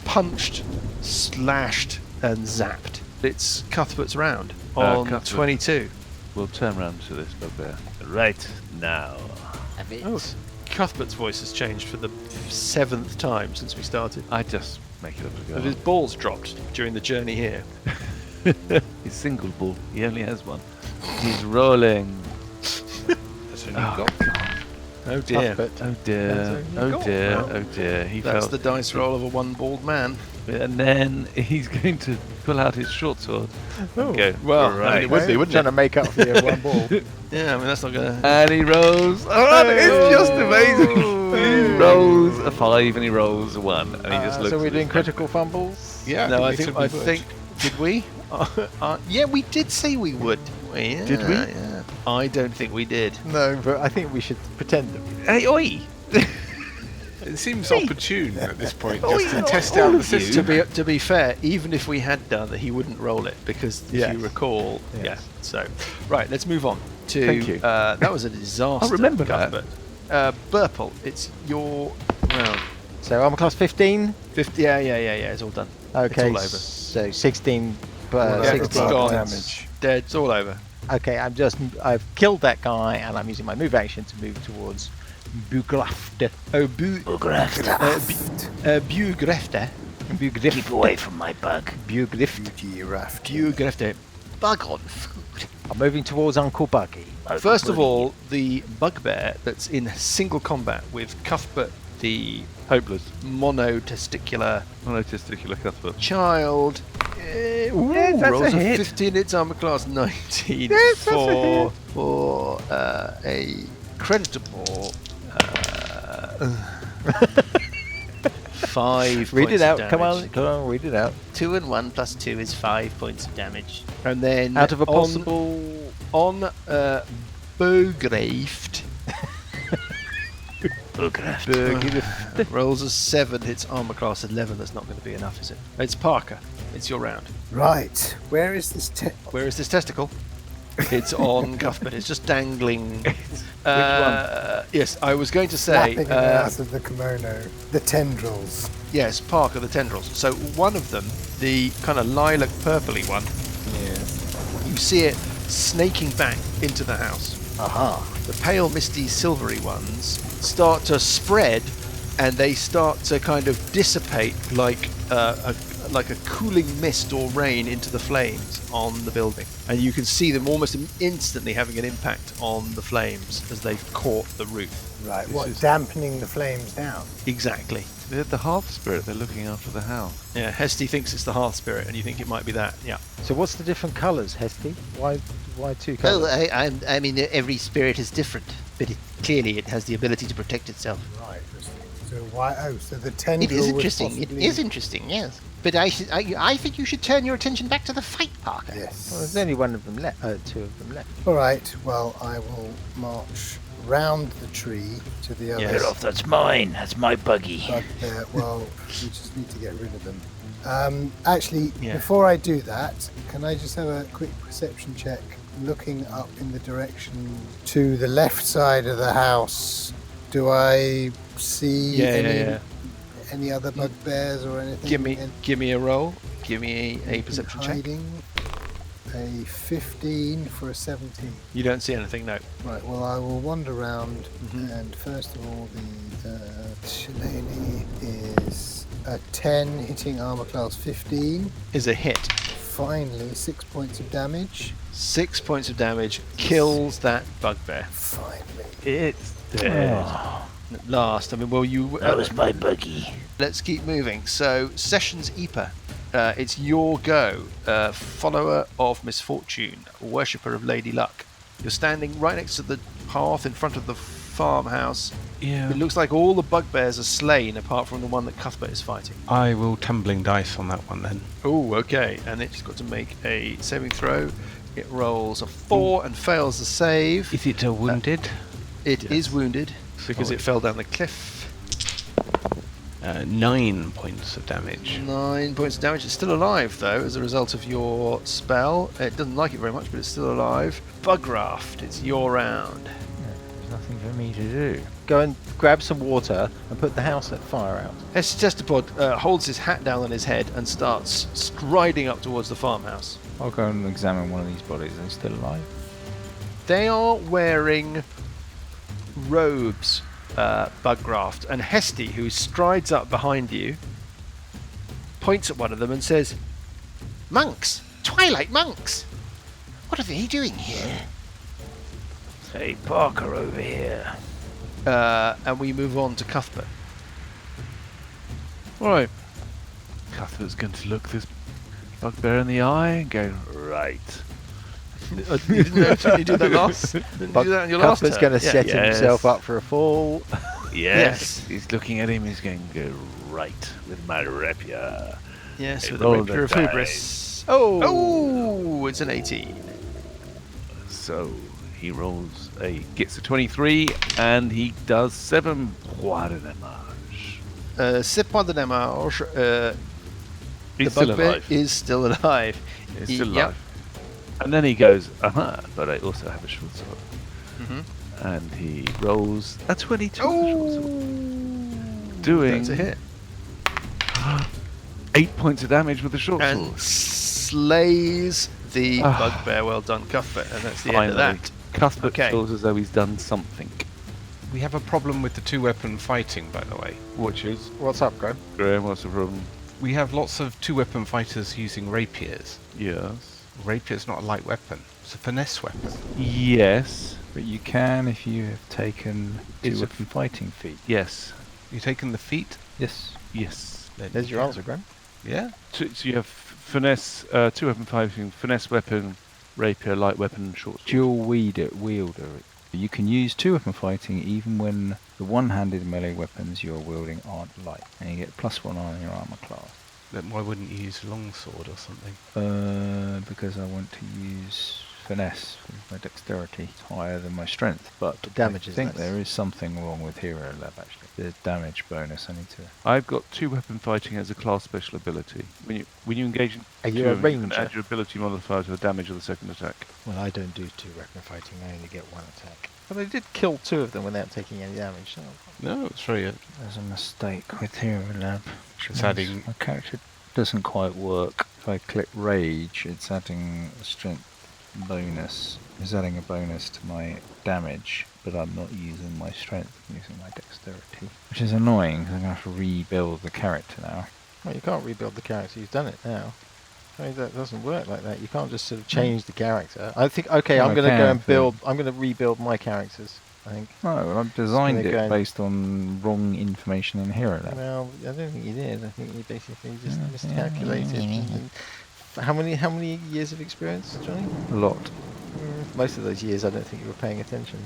punched, slashed, and zapped. It's Cuthbert's round on Cuthbert. 22. We'll turn round to this bugbear. Right now. Oh, Cuthbert's voice has changed for the 7th time since we started. I just make it up as I Have go. his balls dropped during the journey here? His single ball. He only has one. He's rolling. That's only got. Oh dear. Cuthbert. Oh dear. That's Oh all you dear. got. Oh dear. He That's felt. the dice roll of a one-balled man. And then he's going to pull out his short sword and go. Well, right. I mean, it would be, wouldn't Trying it? to make up for your one ball. Yeah, I mean, that's not going to... And he rolls. Oh, it's just amazing. He rolls a 5 and he rolls a 1, and he just looks. So we're at doing his critical fumbles? Yeah, No, I we think, said we would. did we? Yeah, we did say we would. Yeah, Did we? Yeah. I don't think we did. No, but I think we should pretend that we Hey, oi! It seems opportune at this point Oh, just to yeah, test all out the of you. system. To be fair, even if we had done that, he wouldn't roll it because if Yes. you recall, Yes. yeah. So, right, let's move on to. Thank you. That was a disaster. I remember that. Cuthbert. Burple, it's your round. So armor class 15. 50. Yeah. It's all done. Okay, It's all over. so 16. Yeah, 16 it's gone. damage. Dead. It's all over. Okay, I've killed that guy, and I'm using my move action to move towards Bugrafte. Oh, Bugrefter. Keep away from my bug. Bugrift. Giraffe. Bugrefter. Bug on food. I'm moving towards Uncle Buggy. First of all, the bugbear that's in single combat with Cuthbert, the Hopeless. monotesticular Monotesticular Cuthbert. child. Ooh, Yes, that's rolls a hit. 15, it's armor class 19 Yes, that's a for a creditable 5 Read points it out. of Come damage. on, read it out. 2 and 1 plus 2 is 5 points of damage. And then Out of a on- possible. on Bogreft rolls a 7, hits armor class 11. That's not going to be enough, is it? It's Parker. It's your round. Right. Where is this? Where is this testicle? It's on Cuthbert. It's just dangling. Yes, I was going to say. Flapping out of the kimono. The tendrils. Yes, Parker, the tendrils. So one of them, the kind of lilac purpley one, you see it snaking back into the house. Aha. The pale, misty, silvery ones start to spread, and they start to kind of dissipate like a cooling mist or rain into the flames on the building. And you can see them almost instantly having an impact on the flames as they've caught the roof. Right. This What? is- Dampening the flames down. Exactly. They're the hearth spirit. They're looking after the house. Yeah, Hesty thinks it's the hearth spirit, and you think it might be that. Yeah. So what's the different colours, Hesty? Why two Well, colours? I mean, every spirit is different, but clearly it has the ability to protect itself. Right. So why? Oh, so the tendril. It is was interesting. possibly- It is interesting, yes. But I think you should turn your attention back to the fight, Parker. Yes. Well, there's only one of them left. Two of them left. All right. Well, I will march round the tree to the other Yes. That's mine. That's my buggy. bugbear. Well, we just need to get rid of them. Actually, Yeah. before I do that, can I just have a quick perception check? Looking up in the direction to the left side of the house, do I see any other bugbears or anything? Give me a roll. Give me a perception check. hiding? A 15 for a 17. You don't see anything, no. Right, well, I will wander around, Mhm. and first of all, the shillelagh is a 10, hitting armor class 15. Is a hit. Finally, 6 points of damage. 6 points of damage, kills that bugbear. Finally. It's dead. At last, I mean, well, you. That was my buggy. Let's keep moving. So, Sessions Epa, it's your go. Follower of misfortune, worshipper of Lady Luck. You're standing right next to the hearth in front of the farmhouse. Yeah. It looks like all the bugbears are slain apart from the one that Cuthbert is fighting. I will tumbling dice on that one then. Oh, okay. And it's got to make a saving throw. It rolls a 4 and fails the save. Is it a wounded? It is wounded because Sorry. it fell down the cliff. 9 points of damage. 9 points of damage. It's still alive, though, as a result of your spell. It doesn't like it very much, but it's still alive. Bugraft, it's your round. There's nothing for me to do. Go and grab some water and put the house at fire out. Hestetopod holds his hat down on his head and starts striding up towards the farmhouse. I'll go and examine one of these bodies. Are they still alive? They are wearing robes, Bugraft, and Hesty, who strides up behind you, points at one of them and says, "Monks! Twilight monks! What are they doing here?" Hey, Parker over here. And we move on to Cuthbert. Right. Cuthbert's going to look this bugbear in the eye and go, right. You didn't do that last? Didn't you do that on your last Cuthbert's turn? going to Yeah. set Yes. himself up for a fall. Yes. He's looking at him, he's going to go, right, with my rapier. Yes, Hey, with a roll rapier the of hubris. Oh, it's an 18. So he gets a 23, and he does 7 points de damage. 7 points de damage. He's The still bugbear alive. is still alive. He's still Yep. alive. And then he goes, but I also have a short sword. Mhm. And he rolls a 22 with a short sword. Oh, Doing that's a hit. 8 points of damage with a short And sword. slays the Ah. bugbear. Well done, Cuthbert. And that's the end of Finally. that. Cuthbert Okay. feels as though he's done something. We have a problem with the 2-weapon fighting, by the way. Which is, What's up, Graham? Graham, what's the problem? We have lots of 2-weapon fighters using rapiers. Yes. Rapier's not a light weapon. It's a finesse weapon. Yes. But you can if you have taken It's a 2-weapon fighting feat. Yes. You taking the feat? Yes. Yes. Then There's your yeah. answer, Graham. Yeah. So you have finesse, 2-weapon fighting, finesse weapon, rapier, light weapon, short sword. Dual wielder. You can use 2-weapon fighting even when the one-handed melee weapons you're wielding aren't light, and you get +1 on your armor class. Then why wouldn't you use longsword or something? Because I want to use finesse with my dexterity. It's higher than my strength, but The damage I is think less. there is something wrong with Hero Lab actually. The damage bonus I need to. I've got 2-weapon fighting as a class special ability. When you engage in Are you two a of them, you can ranger? add your ability modifier to the damage of the second attack. Well, I don't do 2-weapon fighting. I only get 1 attack. But I did kill 2 of them without taking any damage. So. No, it's very good. There's a mistake with Hero Lab. It's adding... My character doesn't quite work. If I click Rage, it's adding a strength bonus. It's adding a bonus to my damage, but I'm not using my strength, I'm using my dexterity. Which is annoying, because I'm going to have to rebuild the character now. Well, you can't rebuild the character. You've done it now. I mean, that doesn't work like that. You can't just sort of change the character. I think, okay, Well, I'm I going to go can, and build... I'm going to rebuild my characters, I think. No, I've designed gonna go it and- based on wrong information in Hero Lab. Well, I don't think you did. I think you basically just Yeah, miscalculated. And how many years of experience, Johnny? A lot. Most of those years, I don't think you were paying attention.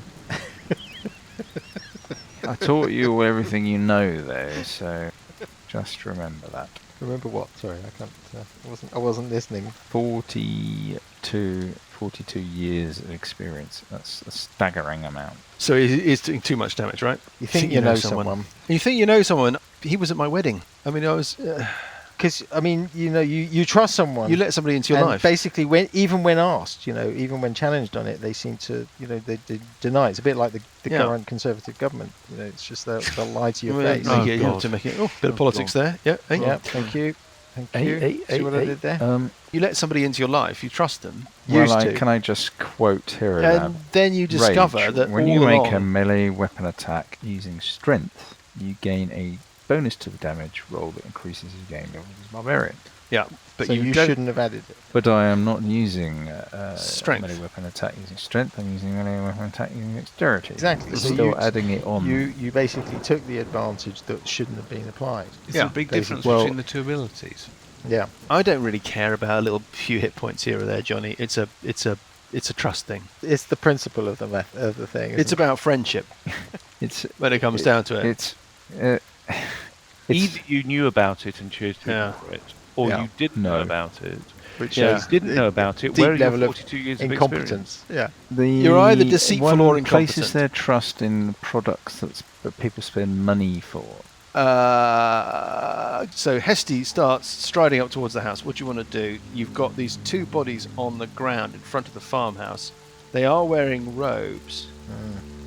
I taught you everything you know, though, so just remember that. Remember what? Sorry, I can't. I wasn't listening. 42 years of experience. That's a staggering amount. So he's doing too much damage, right? You think you know someone? You think you know someone? He was at my wedding. I mean, I was... Because I mean, you trust someone. you let somebody into your and life. basically, even when asked, even when challenged on it, they seem to, they deny. It's a bit like the Yeah. current Conservative government. It's just they'll lie to your Well, face. make Oh, it- you have God. to make it... Oh, bit of Oh, politics there. Yeah. Hey. Yeah, thank you. Thank you. See what I did there? You let somebody into your life, you trust them, Used to. Can I just quote Hero Lab? and then you discover Rage. that when all you make a along- melee weapon attack using strength, you gain a bonus to the damage roll that increases your game level as Barbarian. Yeah, but so you, you don't- shouldn't have added it. But I am not using Strength. melee weapon attack using strength. I'm using melee weapon attack using dexterity. Exactly. I'm So still you- adding it on. You basically took the advantage that shouldn't have been applied. Is Yeah, there a big difference basically. between the two abilities? Yeah. I don't really care about a little few hit points here or there, Johnny. It's a trust thing. It's the principle of the thing. It's isn't about friendship It's when it comes down to it. It's it's Either you knew about it and chose to Yeah. ignore it, or Yeah. you didn't No. know about it. which Yeah. shows You didn't know about it. deep Where are your level of 42 years of experience? incompetence. Yeah. the You're either deceitful one or places incompetent. their trust in products that people spend money for. So Hesty starts striding up towards the house. What do you want to do? You've got these two bodies on the ground in front of the farmhouse. They are wearing robes.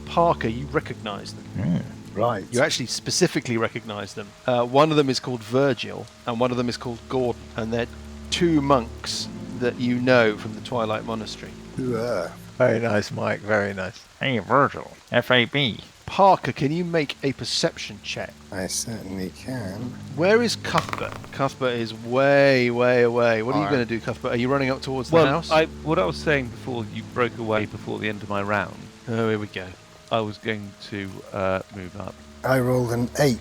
Parker, you recognise them. Right. You actually specifically recognise them. One of them is called Virgil, and one of them is called Gordon, and they're two monks that you know from the Twilight Monastery. Very nice, Mike. Very nice. Hey, Virgil. FAB. Parker, can you make a perception check? I certainly can. Where is Cuthbert? Cuthbert is way, way away. What are you going to do, Cuthbert? Are you running up towards the house? What I was saying before you broke away before the end of my round, Oh, here we go. I was going to move up. I rolled an 8,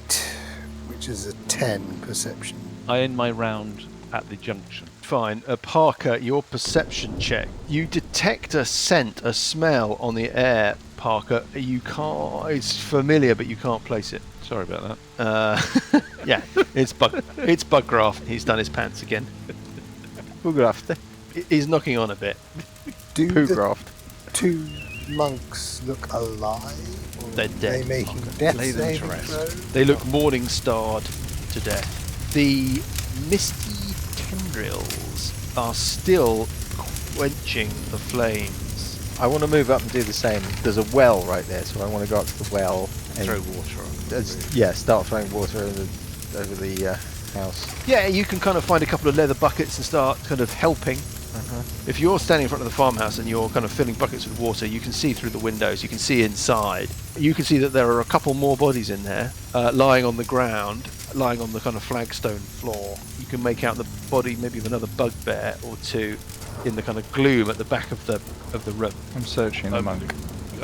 which is a 10 perception. I end my round at the junction. Fine. Parker, your perception check. You detect a scent, a smell on the air, Parker. You can't... It's familiar, but you can't place it. Sorry about that. Yeah, it's Buggraft. He's done his pants again. Buggraft. He's knocking on a bit. Do the Buggraft. two monks look alive? Or They're are dead. they making death Lay them to saving rest. throws? They look morning-starred to death. The misty tendrils are still quenching the flames. I want to move up and do the same. There's a well right there, so I want to go up to the well and Throw water on. start throwing water over the house. Yeah, you can kind of find a couple of leather buckets and start kind of helping. If you're standing in front of the farmhouse and you're kind of filling buckets with water, you can see through the windows, you can see inside. You can see that there are a couple more bodies in there, lying on the ground, lying on the kind of flagstone floor. You can make out the body maybe of another bugbear or two in the kind of gloom at the back of the room. I'm searching the monk.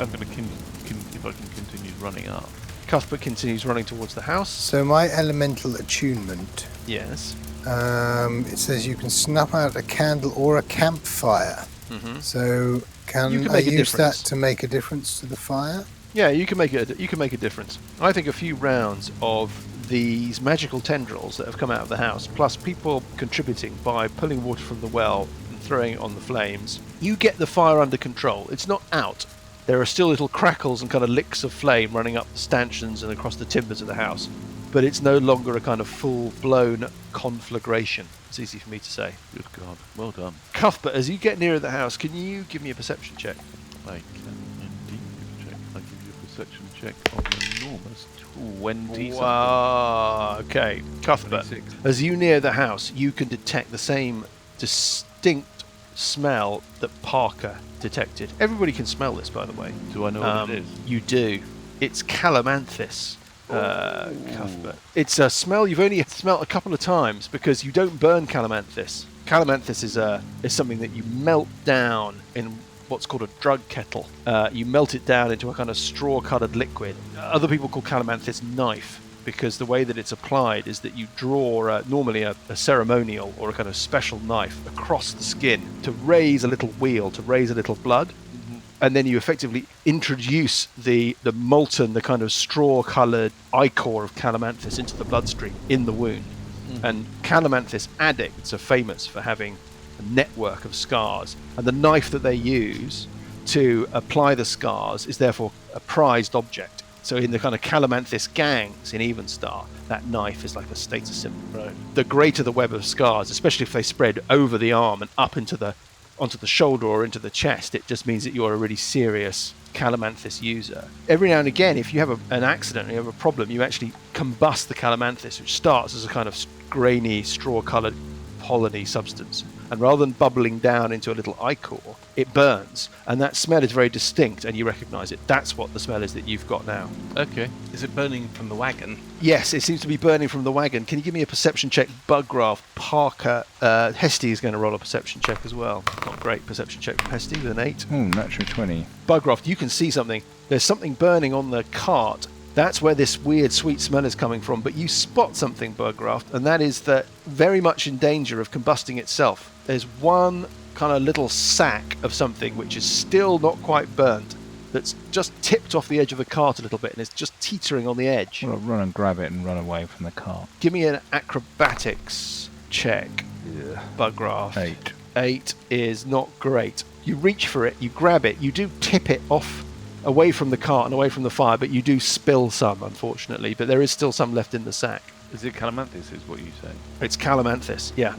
I'm going to if I can continue running up. Cuthbert continues running towards the house. So my elemental attunement, Yes. it says you can snuff out a candle or a campfire. Mm-hmm. So You can can I make a use that difference. to make a difference to the fire? Yeah, you can make it. You can make a difference. I think a few rounds of these magical tendrils that have come out of the house, plus people contributing by pulling water from the well and throwing it on the flames, you get the fire under control. It's not out. There are still little crackles and kind of licks of flame running up the stanchions and across the timbers of the house, but it's no longer a kind of full-blown conflagration. It's easy for me to say. Good God. Well done. Cuthbert, as you get nearer the house, can you give me a perception check? I can indeed give a check. I give you a perception check of an enormous 20 Wow. Okay, Cuthbert. 26. As you near the house, you can detect the same distinct smell that Parker detected. Everybody can smell this, by the way. Do I know what it is? You do. It's calamanthus, Cuthbert. It's a smell you've only smelt a couple of times because you don't burn calamanthus. Calamanthus is something that you melt down in what's called a drug kettle. You melt it down into a kind of straw-coloured liquid. Other people call calamanthus knife because the way that it's applied is that you draw normally a ceremonial or a kind of special knife across the skin to raise a little wheal, to raise a little blood. And then you effectively introduce the molten, the kind of straw-coloured ichor of calamanthus into the bloodstream in the wound. And calamanthus addicts are famous for having a network of scars. And the knife that they use to apply the scars is therefore a prized object. So in the kind of calamanthus gangs in Evenstar, that knife is like a status symbol. Right. The greater the web of scars, especially if they spread over the arm and up onto the shoulder or into the chest, it just means that you're a really serious calamanthus user. Every now and again, if you have an accident or you have a problem, you actually combust the calamanthus, which starts as a kind of grainy, straw-coloured, pollen-y substance. And rather than bubbling down into a little ichor, it burns. And that smell is very distinct, and you recognise it. That's what the smell is that you've got now. Okay. Is it burning from the wagon? Yes, it seems to be burning from the wagon. Can you give me a perception check, Buggraft? Parker, Hesty is going to roll a perception check as well. Not great perception check from Hesty with an 8. Natural 20. Buggraft, you can see something. There's something burning on the cart. That's where this weird sweet smell is coming from. But you spot something, Buggraft, and that is that very much in danger of combusting itself. There's one kind of little sack of something which is still not quite burnt, that's just tipped off the edge of the cart a little bit and it's just teetering on the edge. Well, I'll run and grab it and run away from the cart. Give me an acrobatics check, Buggraft. 8. 8 is not great. You reach for it, you grab it, you do tip it off away from the cart and away from the fire, but you do spill some, unfortunately. But there is still some left in the sack. Is it Calamanthus, is what you say? It's Calamanthus, yeah.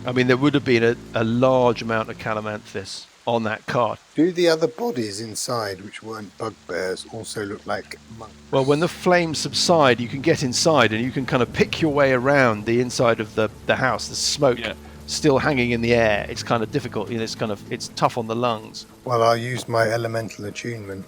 I mean, there would have been a large amount of Calamanthus on that cart. Do the other bodies inside, which weren't bugbears, also look like monks? Well, when the flames subside, you can get inside and you can kind of pick your way around the inside of the house. The smoke still hanging in the air. It's kind of difficult. It's tough on the lungs. Well, I'll use my elemental attunement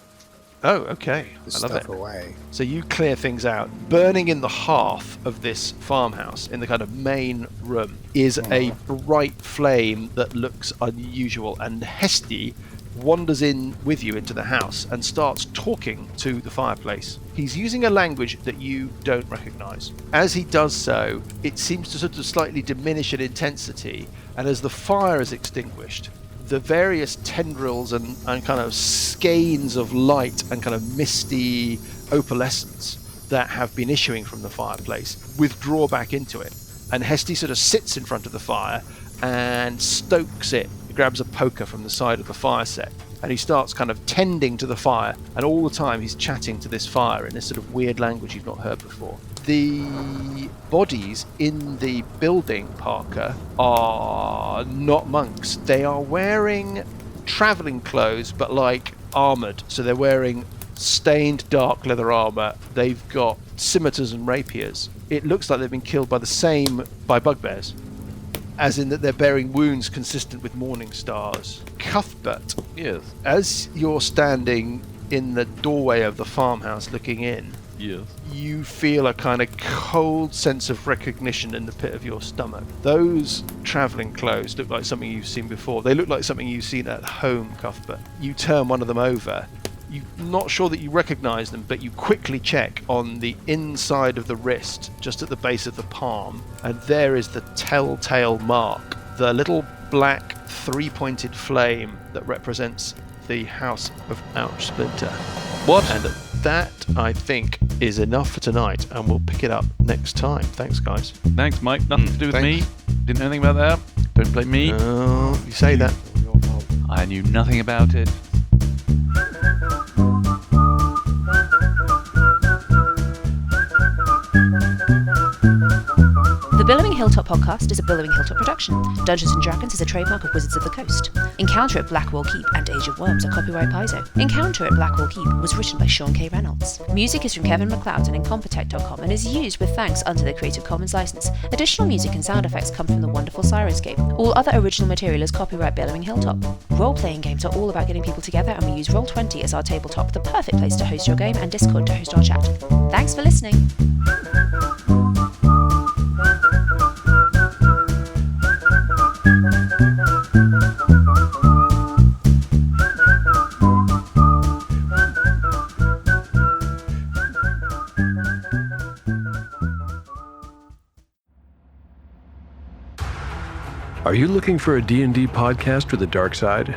Oh, okay. to I love stuff it. away. So you clear things out. Burning in the hearth of this farmhouse, in the kind of main room, is a bright flame that looks unusual. And Hesty wanders in with you into the house and starts talking to the fireplace. He's using a language that you don't recognize. As he does so, it seems to sort of slightly diminish in intensity, and as the fire is extinguished, the various tendrils and kind of skeins of light and kind of misty opalescence that have been issuing from the fireplace withdraw back into it. And Hesty sort of sits in front of the fire and stokes it. He grabs a poker from the side of the fire set and he starts kind of tending to the fire, and all the time he's chatting to this fire in this sort of weird language you've not heard before. The bodies in the building, Parker, are not monks. They are wearing traveling clothes, but like armored. So they're wearing stained dark leather armor. They've got scimitars and rapiers. It looks like they've been killed by bugbears, as in that they're bearing wounds consistent with morning stars. Cuthbert, Yes. as you're standing in the doorway of the farmhouse looking in, Yes. you feel a kind of cold sense of recognition in the pit of your stomach. Those travelling clothes look like something you've seen before. They look like something you've seen at home, Cuthbert. You turn one of them over. You're not sure that you recognise them, but you quickly check on the inside of the wrist, just at the base of the palm, and there is the telltale mark, the little black three-pointed flame that represents the House of Ouchsplinter. What? And that, I think, is enough for tonight, and we'll pick it up next time. Thanks, guys. Thanks, Mike. Nothing to do with thanks. me. Didn't know anything about that. Don't blame me. Oh, you say that. I knew nothing about it. The Billowing Hilltop podcast is a Billowing Hilltop production. Dungeons & Dragons is a trademark of Wizards of the Coast. Encounter at Blackwall Keep and Age of Worms are copyright Paizo. Encounter at Blackwall Keep was written by Sean K. Reynolds. Music is from Kevin MacLeod and Incompetech.com and is used with thanks under the Creative Commons license. Additional music and sound effects come from the wonderful Sirenscape. All other original material is copyright Billowing Hilltop. Role-playing games are all about getting people together, and we use Roll20 as our tabletop, the perfect place to host your game, and Discord to host our chat. Thanks for listening. Are you looking for a D&D podcast with a dark side?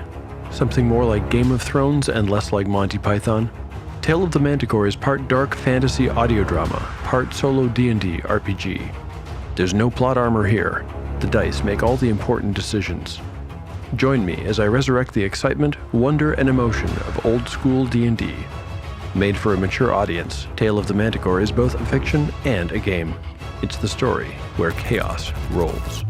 Something more like Game of Thrones and less like Monty Python? Tale of the Manticore is part dark fantasy audio drama, part solo D&D RPG. There's no plot armor here. The dice make all the important decisions. Join me as I resurrect the excitement, wonder, and emotion of old school D&D. Made for a mature audience, Tale of the Manticore is both a fiction and a game. It's the story where chaos rolls.